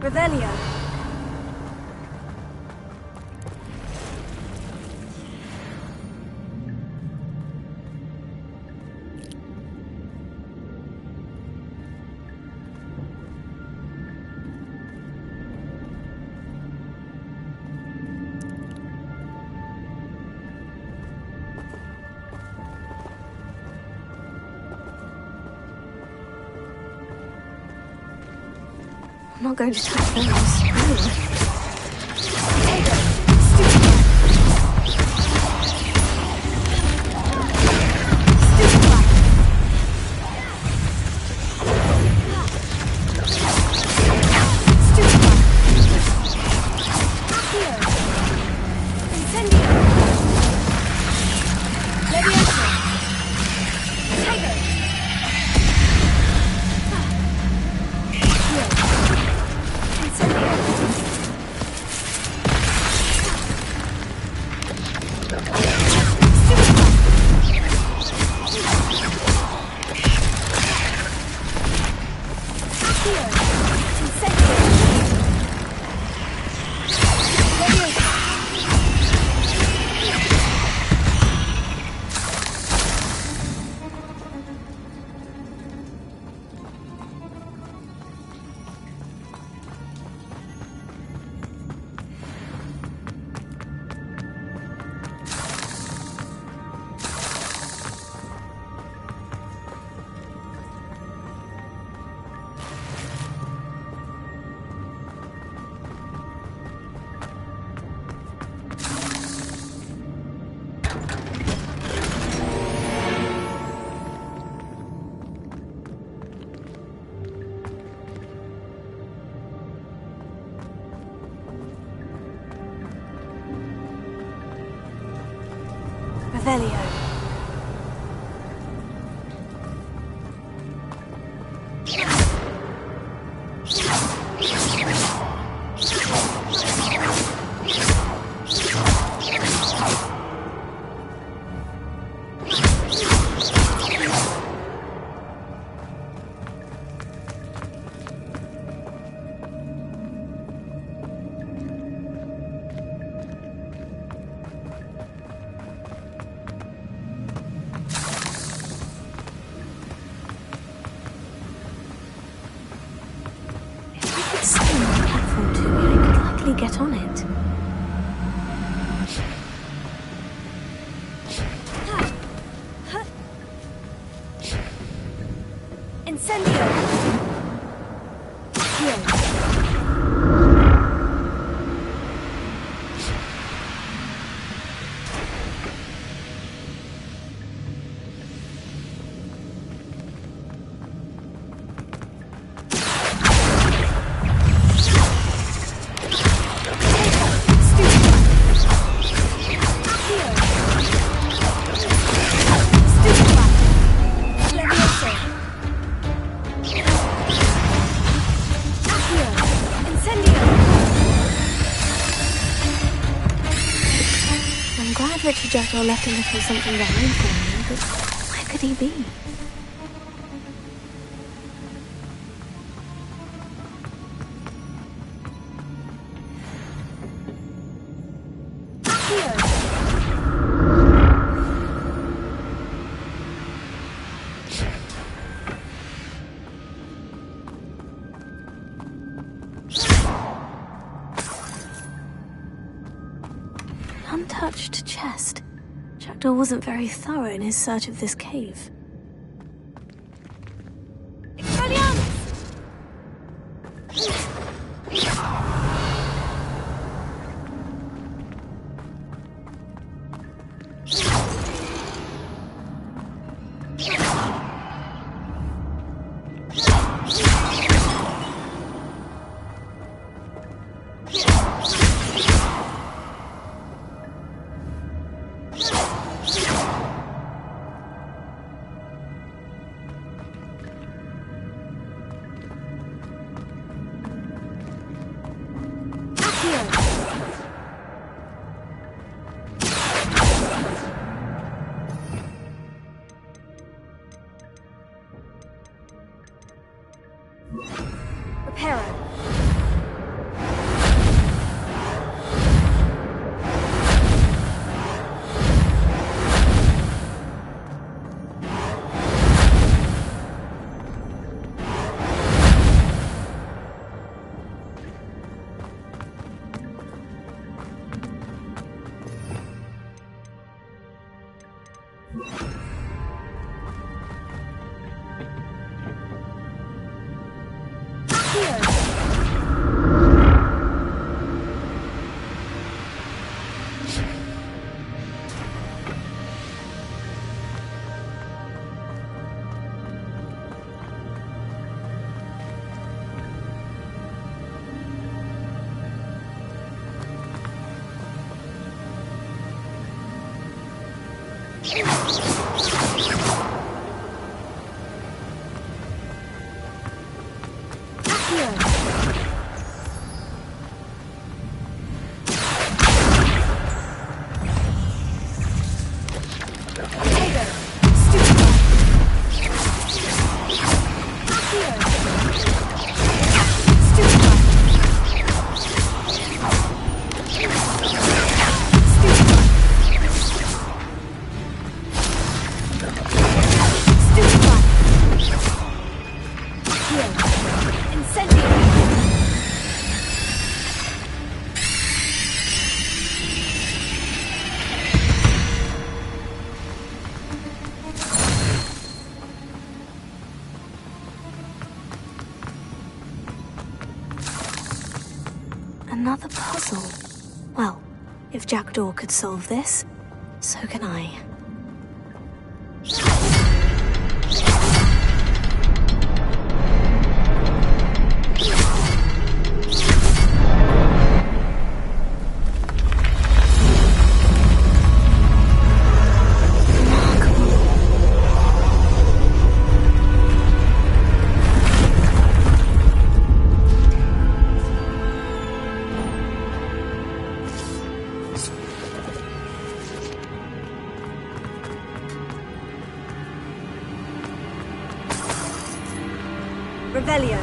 Revelio. I'm not going to touch those. Revelio. Get on it. Incendio! Jackal left a little something behind for me, but where could he be? Untouched chest. Jackdaw wasn't very thorough in his search of this cave. Another puzzle. Well, if Jackdaw could solve this, so can I. Revelio.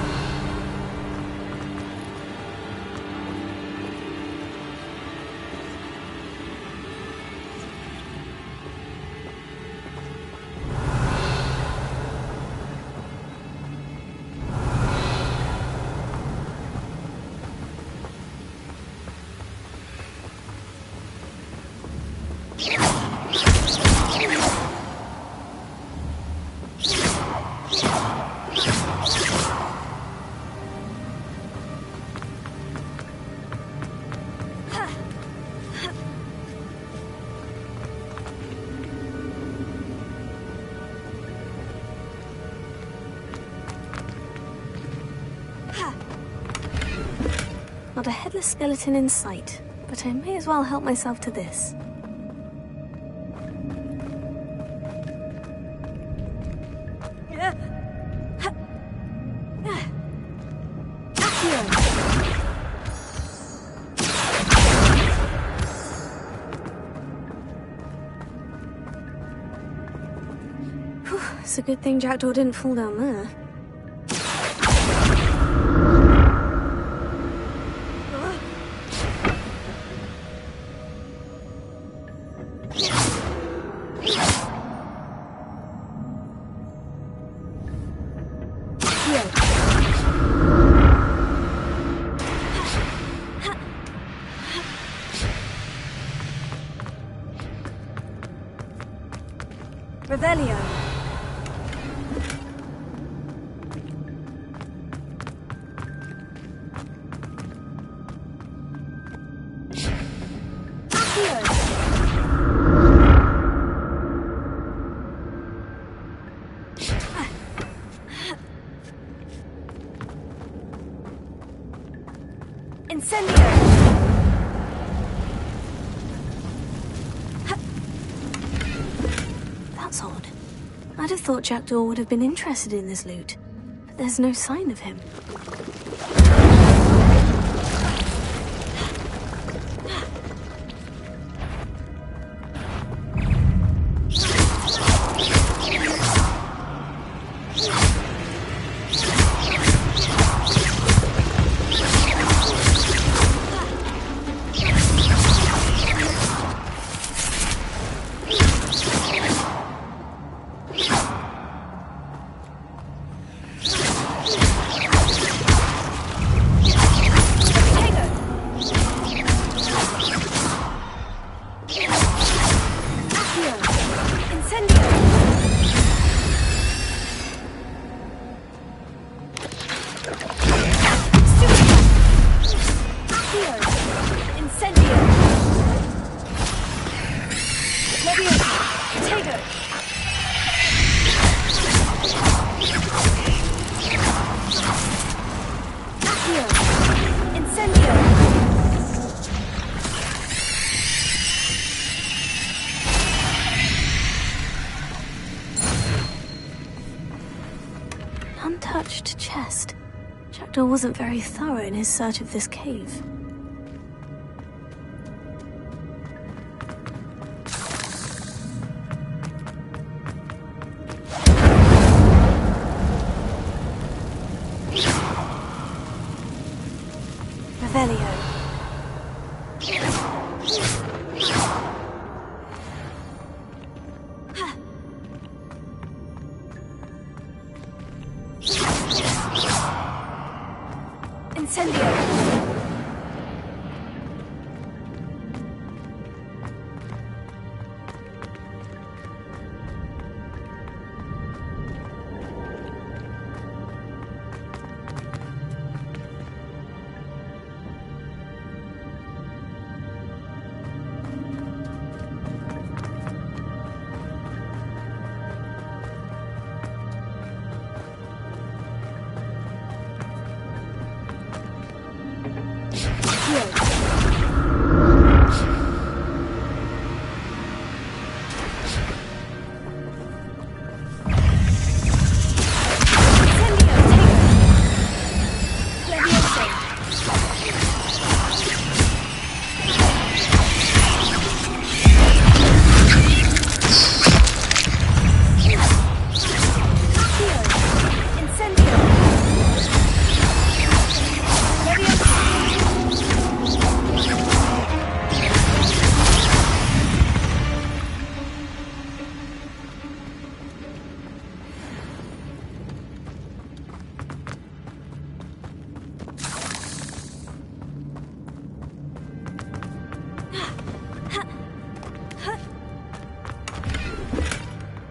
Not a headless skeleton in sight, but I may as well help myself to this. Whew, it's a good thing Jackdaw didn't fall down there. Revelio. That's odd. I'd have thought Jackdaw would have been interested in this loot, but there's no sign of him. Jackdaw wasn't very thorough in his search of this cave. Revelio. Incendio.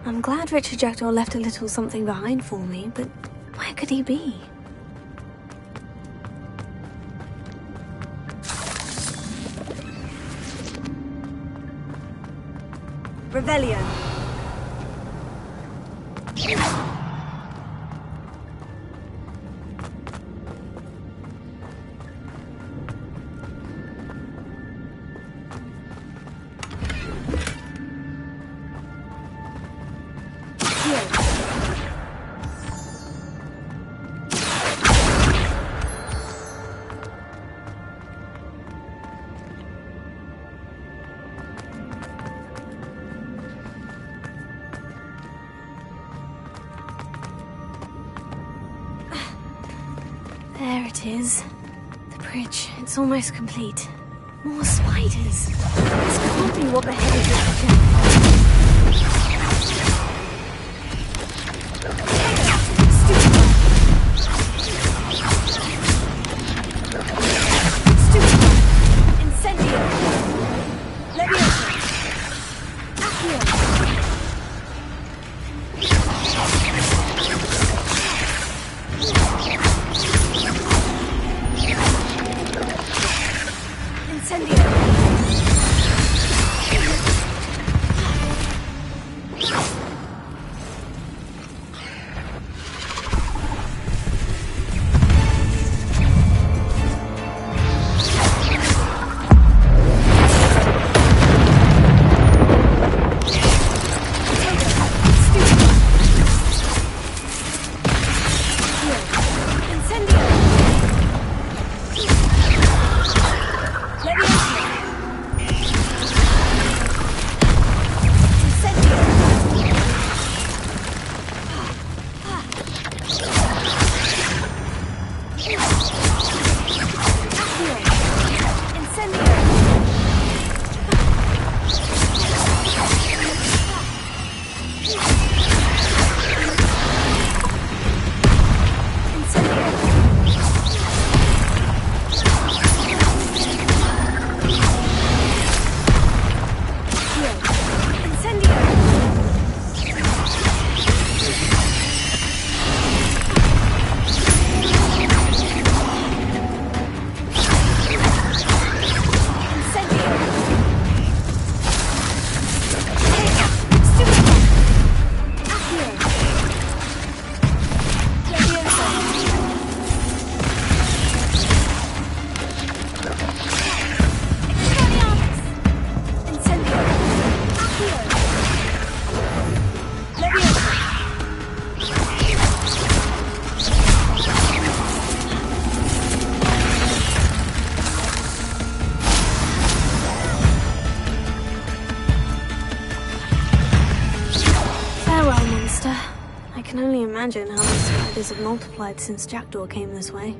I'm glad Richard Jackdaw left a little something behind for me, but where could he be? Revelio. There it is. The bridge. It's almost complete. More spiders. This can't be what the heck is Incendio. Leviosa. Accio. can only imagine how the spiders have multiplied since Jackdaw came this way.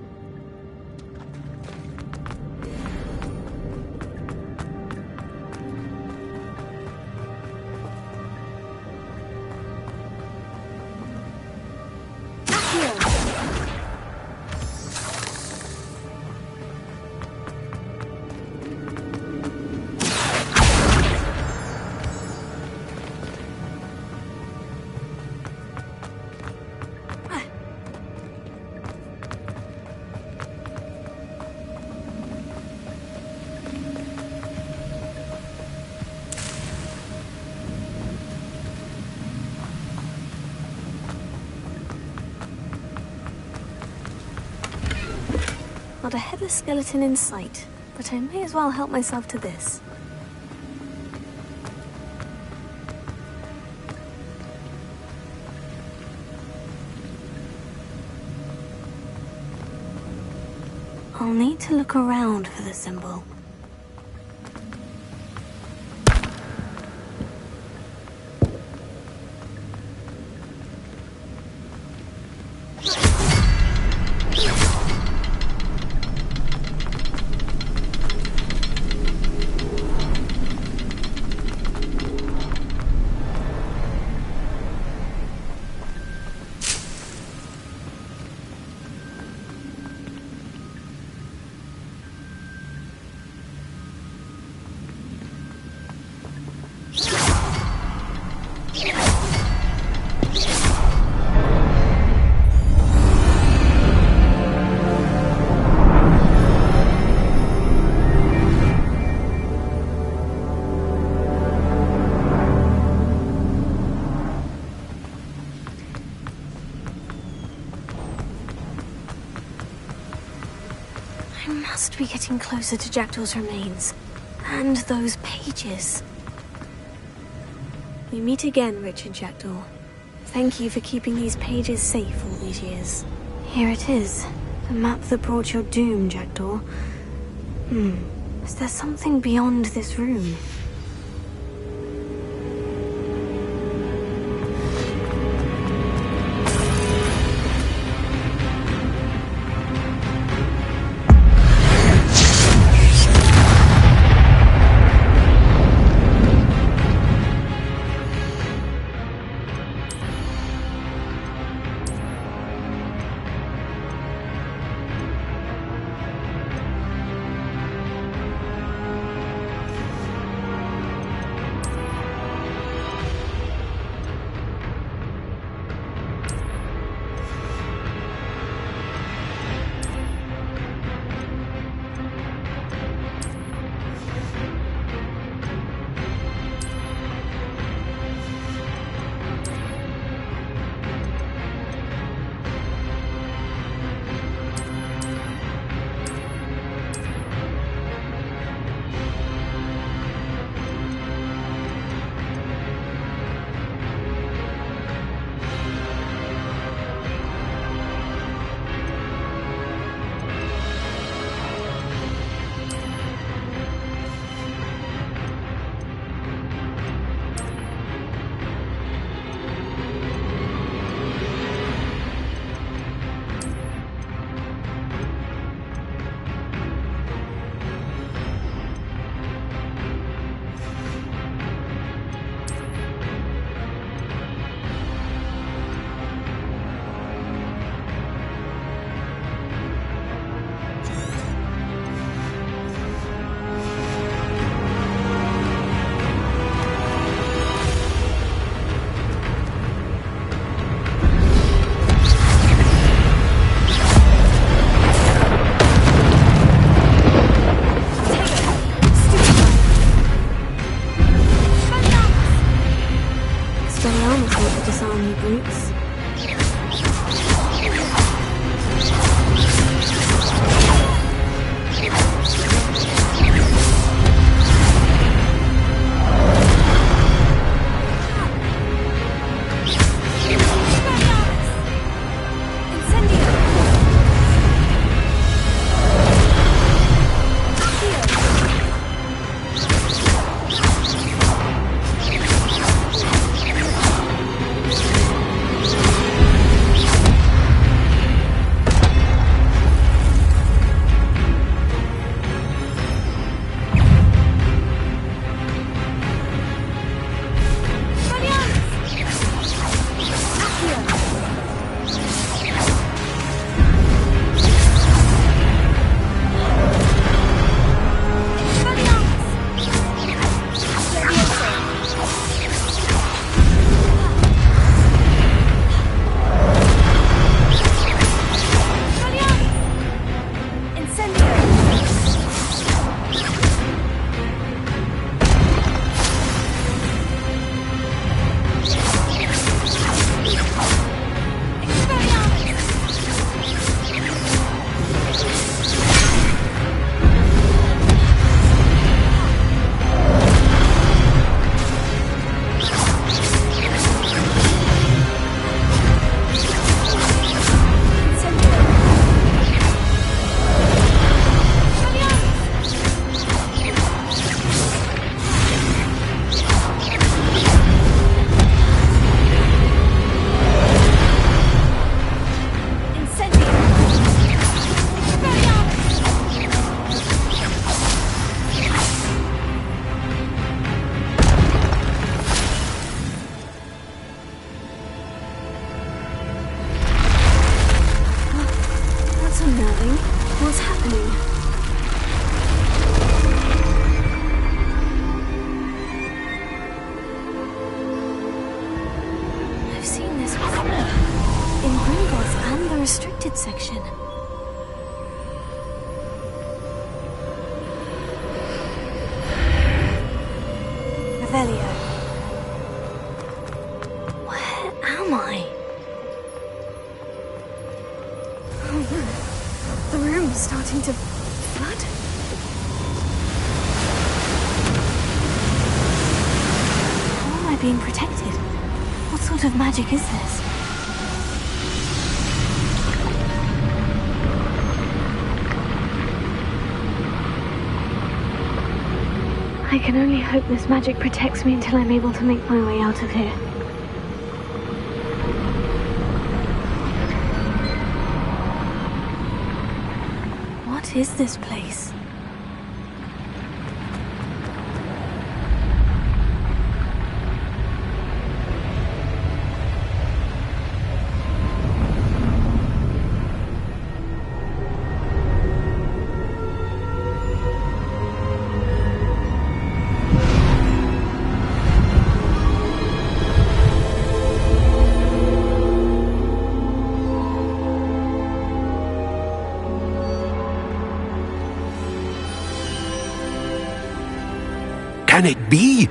Not a headless skeleton in sight, but I may as well help myself to this. I'll need to look around for the symbol. I must be getting closer to Jackdaw's remains. And those pages. We meet again, Richard Jackdaw. Thank you for keeping these pages safe all these years. Here it is. The map that brought your doom, Jackdaw. Is there something beyond this room? restricted section. Revelio. Where am I? Oh no. The room is starting to flood. How am I being protected? What sort of magic is this? I can only hope this magic protects me until I'm able to make my way out of here. What is this place? Can it be?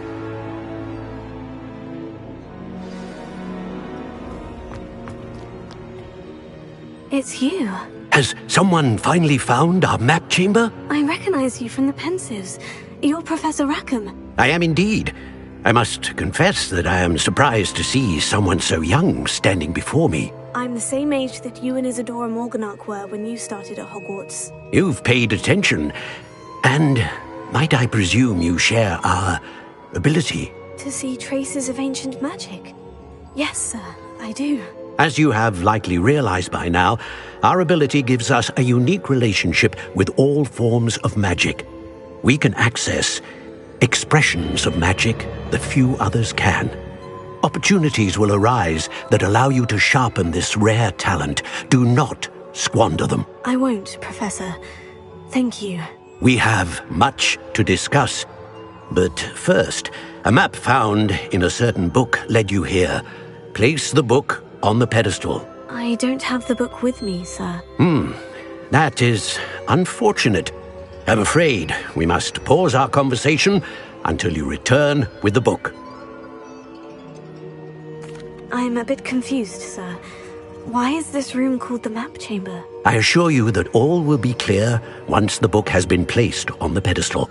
It's you. Has someone finally found our map chamber? I recognize you from the Pensives. You're Professor Rackham. I am indeed. I must confess that I am surprised to see someone so young standing before me. I'm the same age that you and Isadora Morganach were when you started at Hogwarts. You've paid attention, and might I presume you share our ability? To see traces of ancient magic? Yes, sir, I do. As you have likely realized by now, our ability gives us a unique relationship with all forms of magic. We can access expressions of magic that few others can. Opportunities will arise that allow you to sharpen this rare talent. Do not squander them. I won't, Professor. Thank you. We have much to discuss. But first, a map found in a certain book led you here. Place the book on the pedestal. I don't have the book with me, sir. That is unfortunate. I'm afraid we must pause our conversation until you return with the book. I'm a bit confused, sir. Why is this room called the map chamber? I assure you that all will be clear once the book has been placed on the pedestal.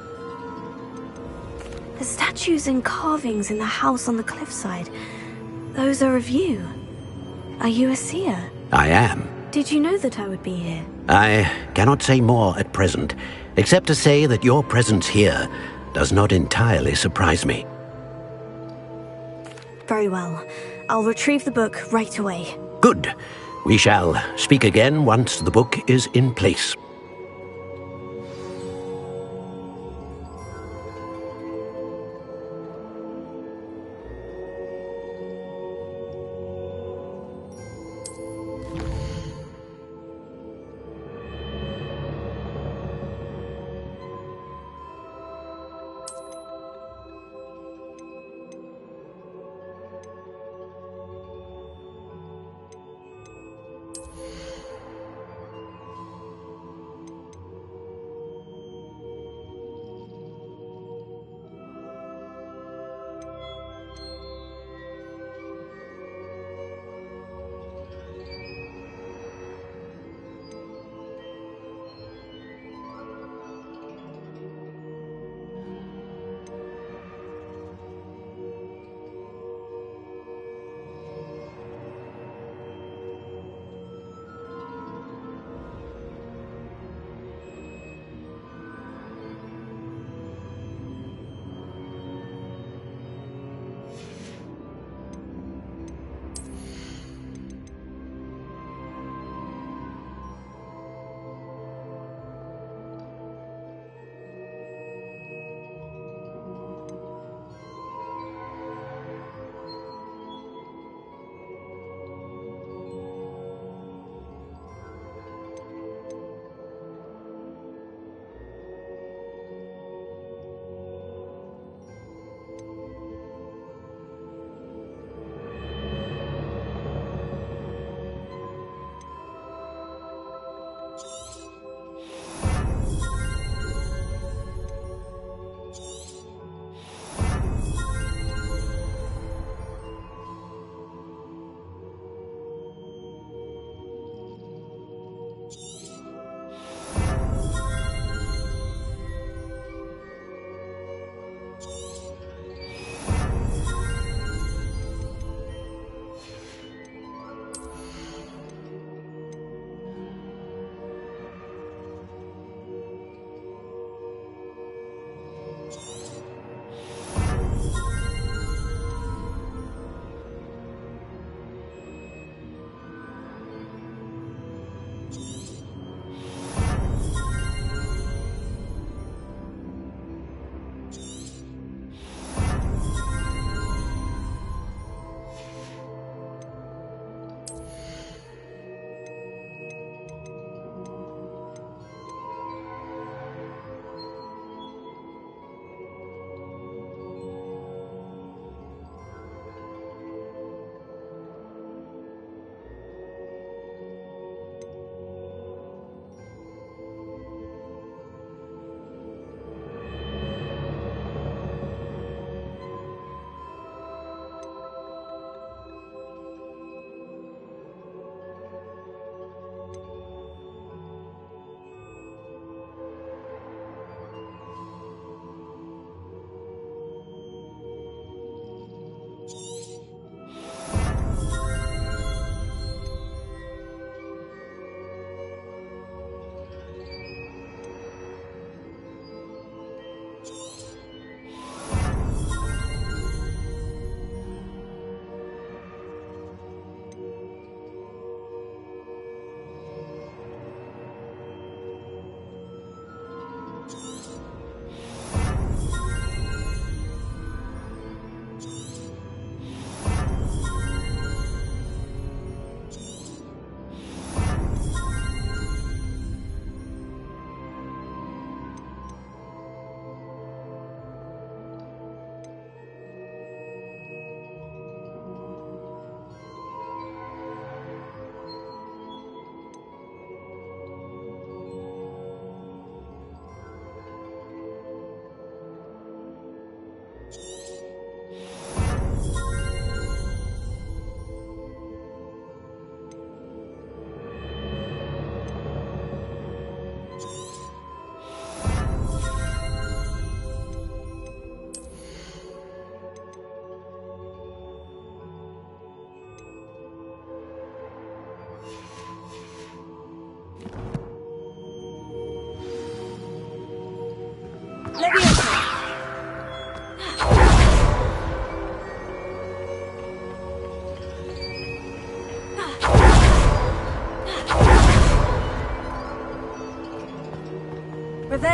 The statues and carvings in the house on the cliffside, those are of you. Are you a seer? I am. Did you know that I would be here? I cannot say more at present, except to say that your presence here does not entirely surprise me. Very well. I'll retrieve the book right away. Good. We shall speak again once the book is in place.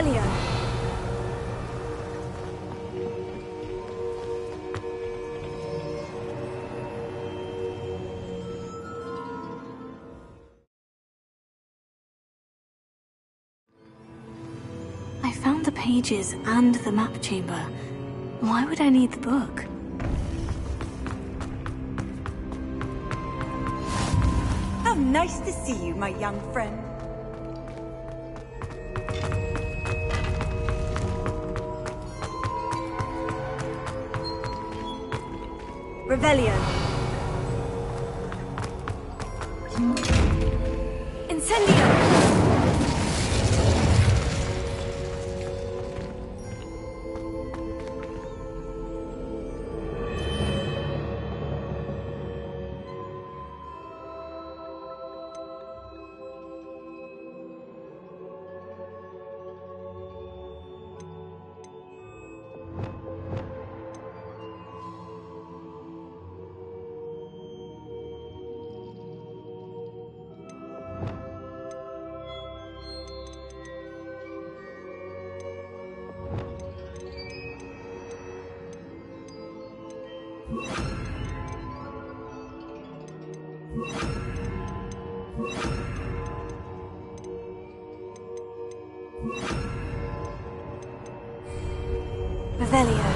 Revelio. I found the pages and the map chamber. Why would I need the book? How nice to see you, my young friend. Revelio. Incendio. Revelio.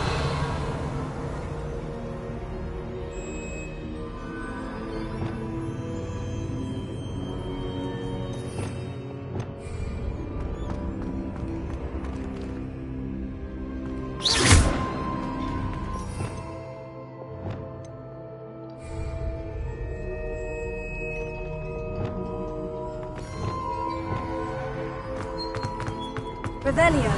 Revelio.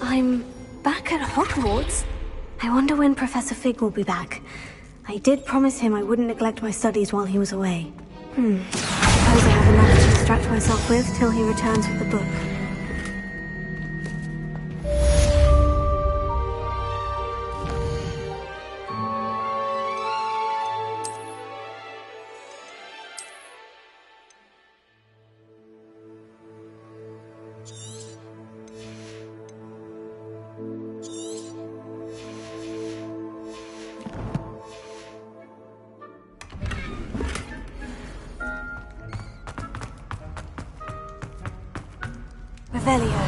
I'm back at Hogwarts. I wonder when Professor Fig will be back. I did promise him I wouldn't neglect my studies while he was away. Suppose I have enough to distract myself with till he returns with the book. Revelio.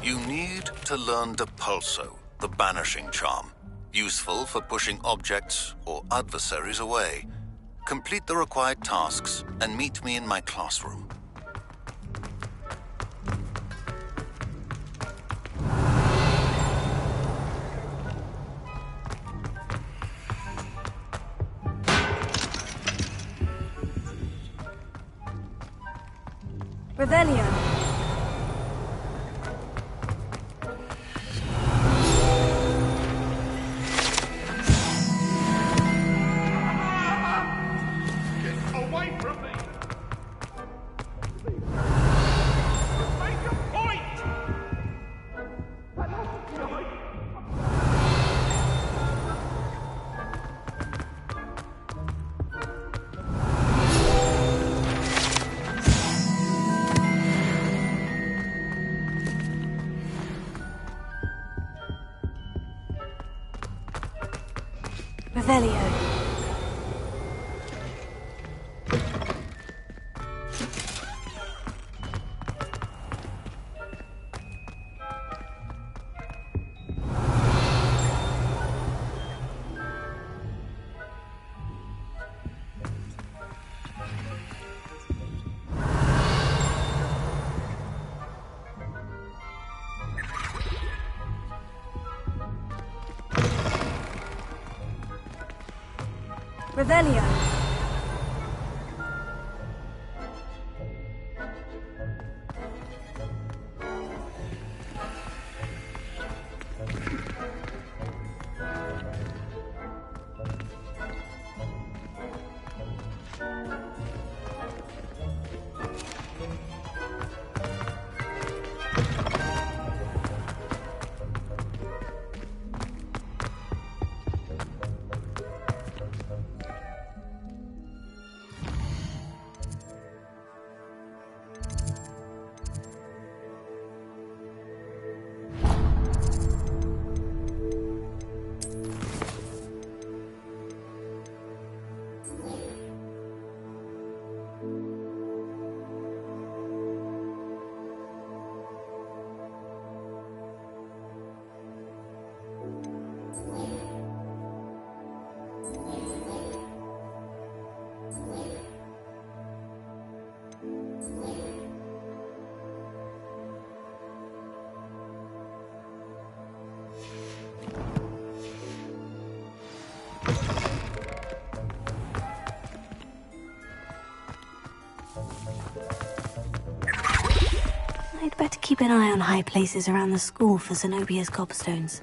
You need to learn Depulso, the banishing charm. Useful for pushing objects or adversaries away. Complete the required tasks and meet me in my classroom. Revelio. Away from me! Make a point! Revelio. Revelio. better keep an eye on high places around the school for Zenobia's gobstones.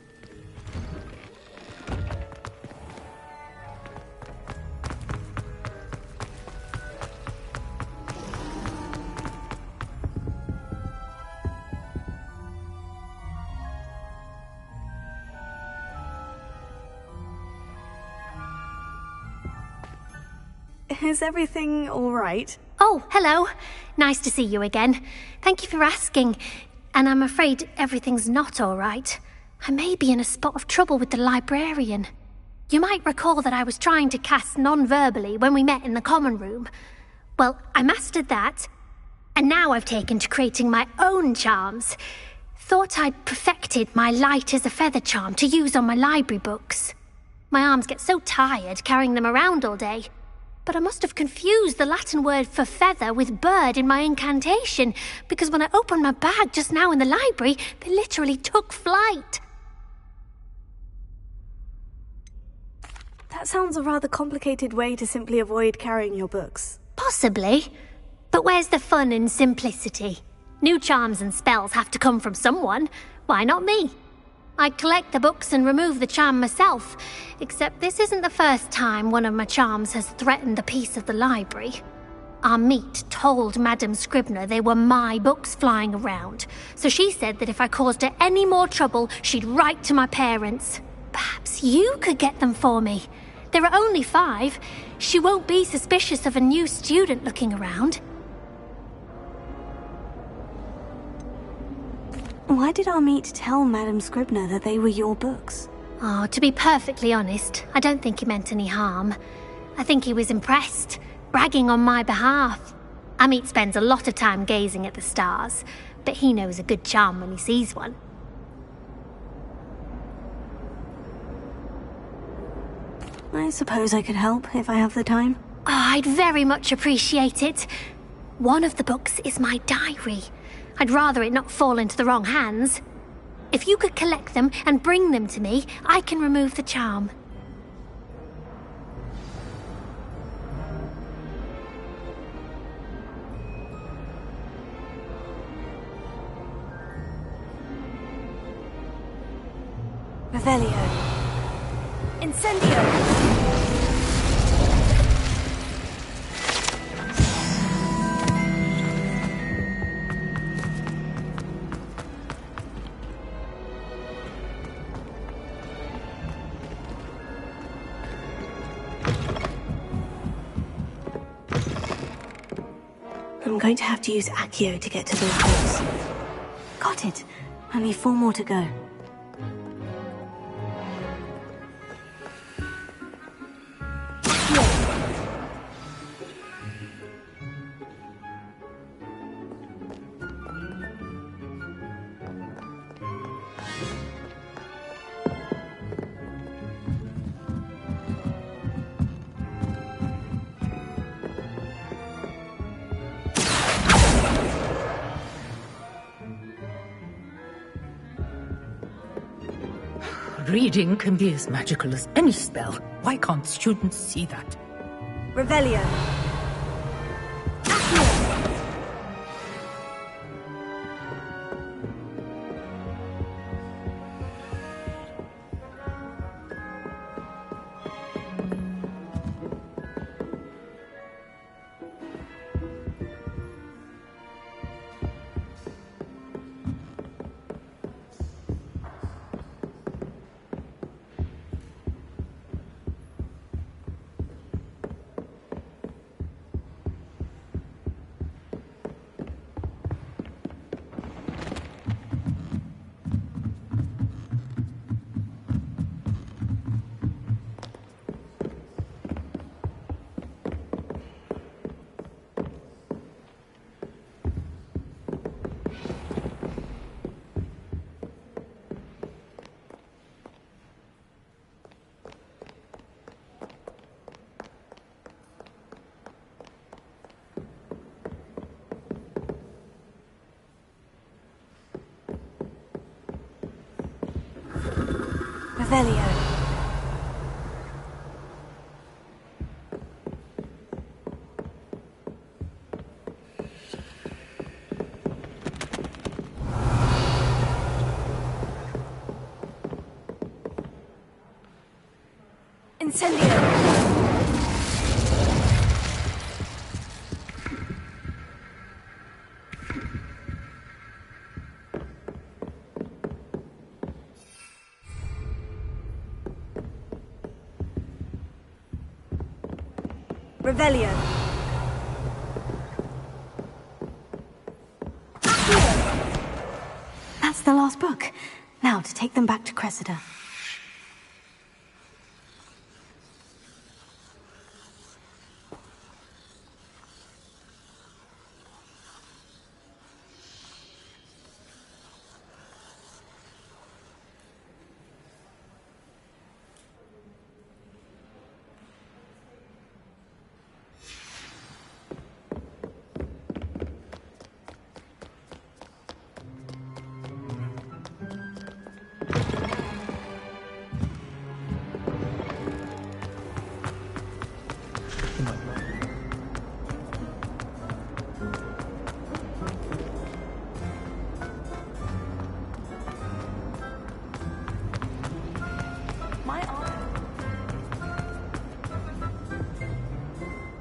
Is everything all right? Oh, hello. Nice to see you again. Thank you for asking. And I'm afraid everything's not all right. I may be in a spot of trouble with the librarian. You might recall that I was trying to cast non-verbally when we met in the common room. Well, I mastered that, and now I've taken to creating my own charms. Thought I'd perfected my light as a feather charm to use on my library books. My arms get so tired carrying them around all day. But I must have confused the Latin word for feather with bird in my incantation, because when I opened my bag just now in the library, they literally took flight. That sounds a rather complicated way to simply avoid carrying your books. Possibly. But where's the fun in simplicity? New charms and spells have to come from someone. Why not me? I collect the books and remove the charm myself, except this isn't the first time one of my charms has threatened the peace of the library. Our meet told Madame Scribner they were my books flying around, so she said that if I caused her any more trouble, she'd write to my parents. Perhaps you could get them for me. There are only 5. She won't be suspicious of a new student looking around. Why did our meet tell Madame Scribner that they were your books? Oh, to be perfectly honest, I don't think he meant any harm. I think he was impressed, bragging on my behalf. Amit spends a lot of time gazing at the stars, but he knows a good charm when he sees one. I suppose I could help if I have the time. Oh, I'd very much appreciate it. One of the books is my diary. I'd rather it not fall into the wrong hands. If you could collect them and bring them to me, I can remove the charm. Revelio. Incendio. I'm going to have to use Accio to get to those books. Got it. Only 4 more to go. Reading can be as magical as any spell. Why can't students see that? Revelio. Revelio. Incendio! Revelio. That's the last book. Now to take them back to Cressida.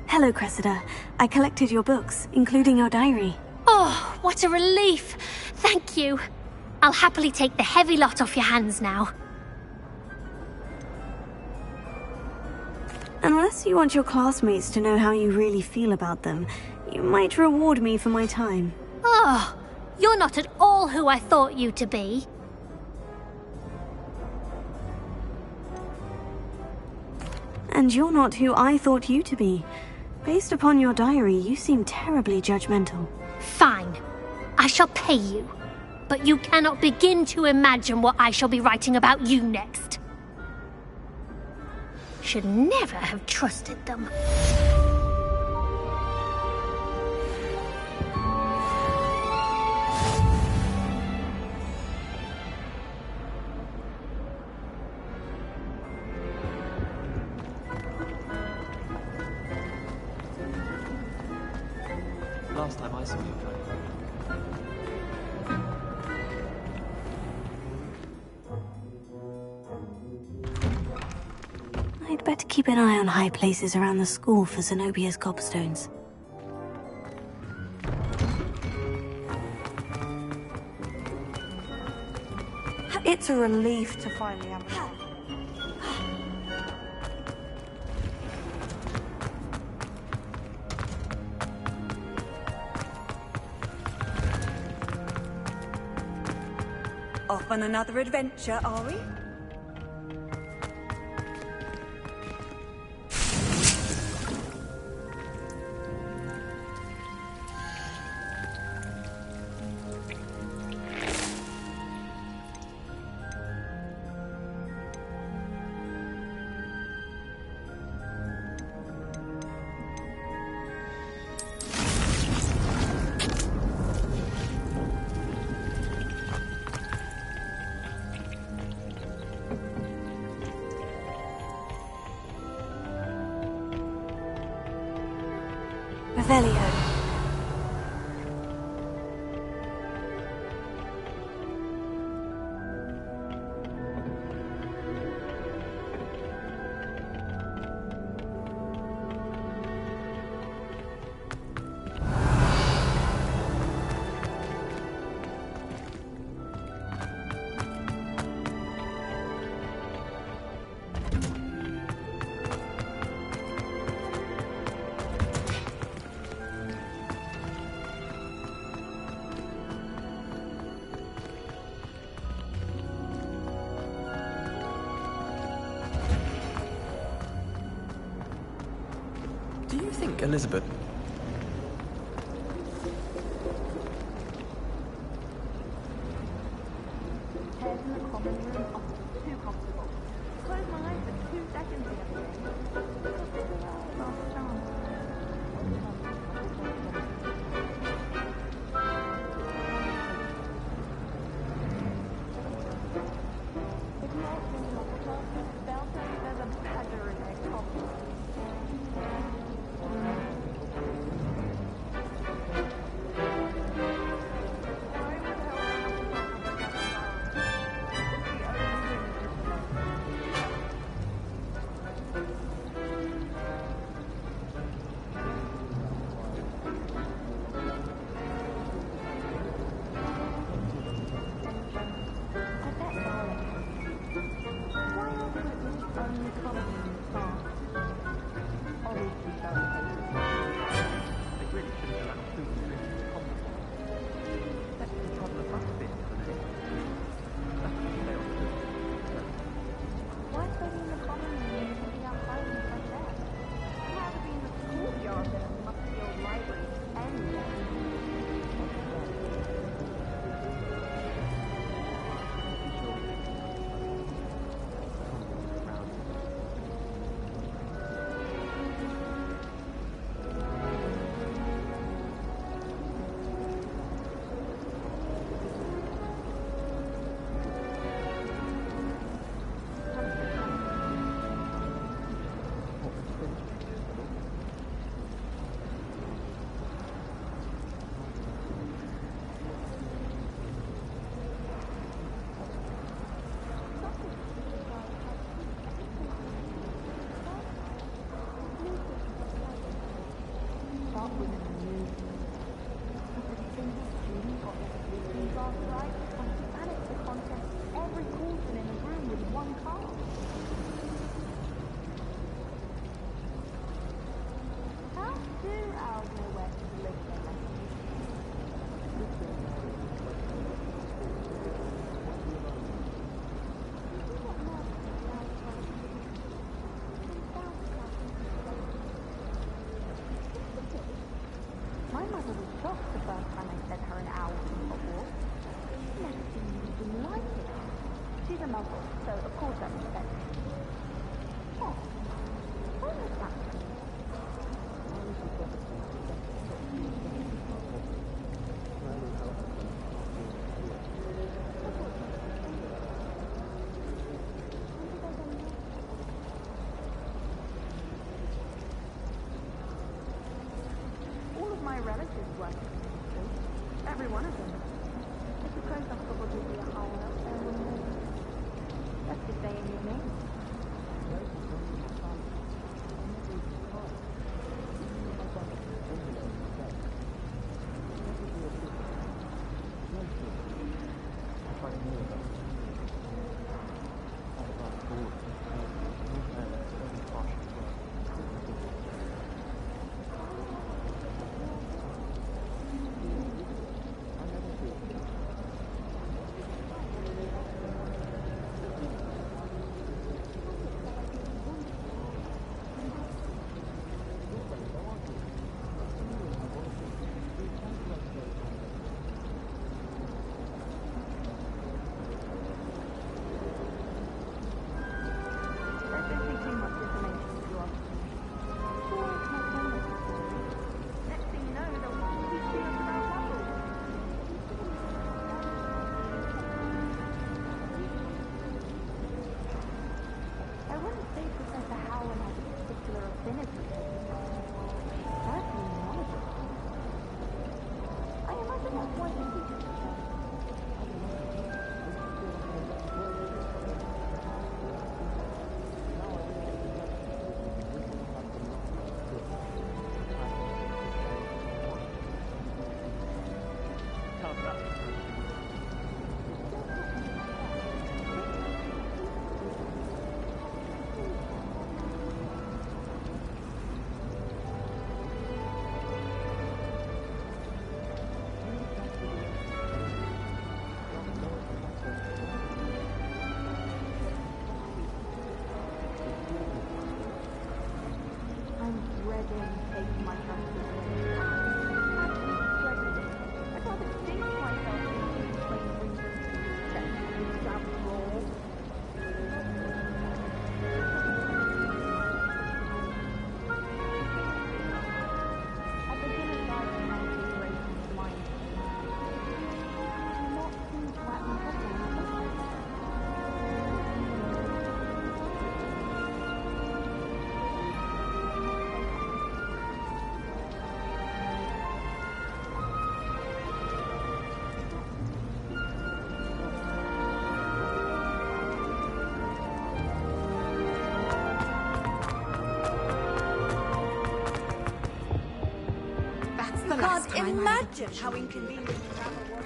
Hello, Cressida. I collected your books, including your diary. Oh, what a relief! Thank you. I'll happily take the heavy lot off your hands now. Unless you want your classmates to know how you really feel about them, you might reward me for my time. Oh, you're not at all who I thought you to be. And you're not who I thought you to be. Based upon your diary, you seem terribly judgmental. Fine. I shall pay you. But you cannot begin to imagine what I shall be writing about you next. Should never have trusted them. Last time I saw you, I'd better keep an eye on high places around the school for Zenobia's gobstones. It's a relief to finally have Off on another adventure, are we? Revelio. Do you think Elizabeth... a muggle, so of course I respect. Oh, what was that? All of my relatives work at the school. Every one of them. I suppose I'll probably be a higher up there one day. That's just saying your name. Can't imagine how inconvenient travel was.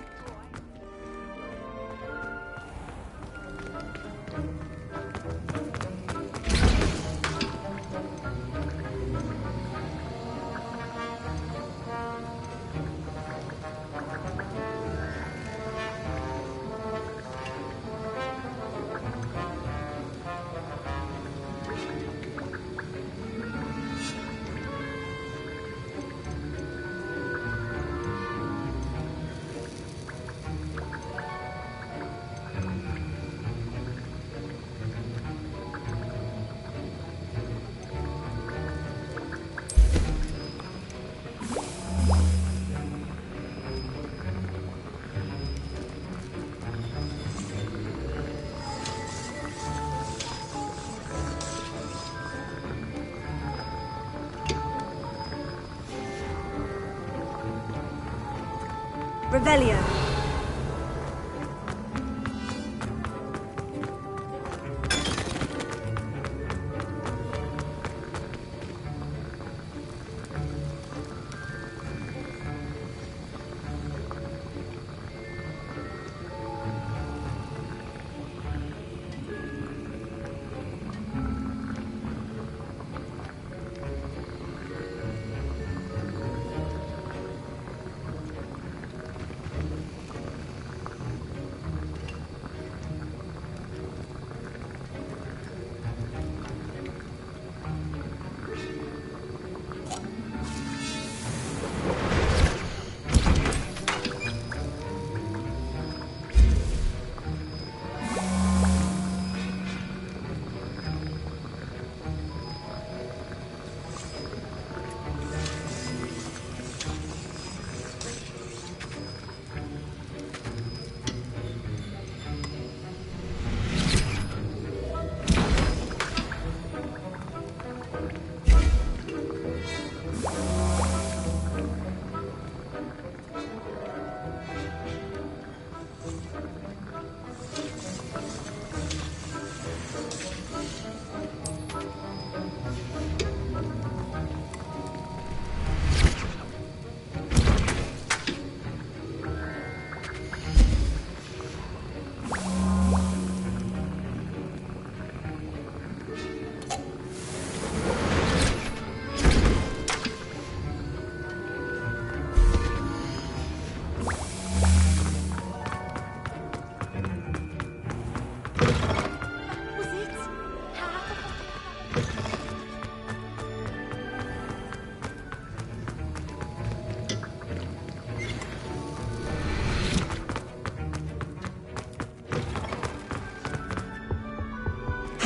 Revelio.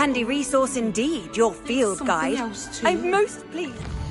handy resource indeed, your field guide. I'm most pleased.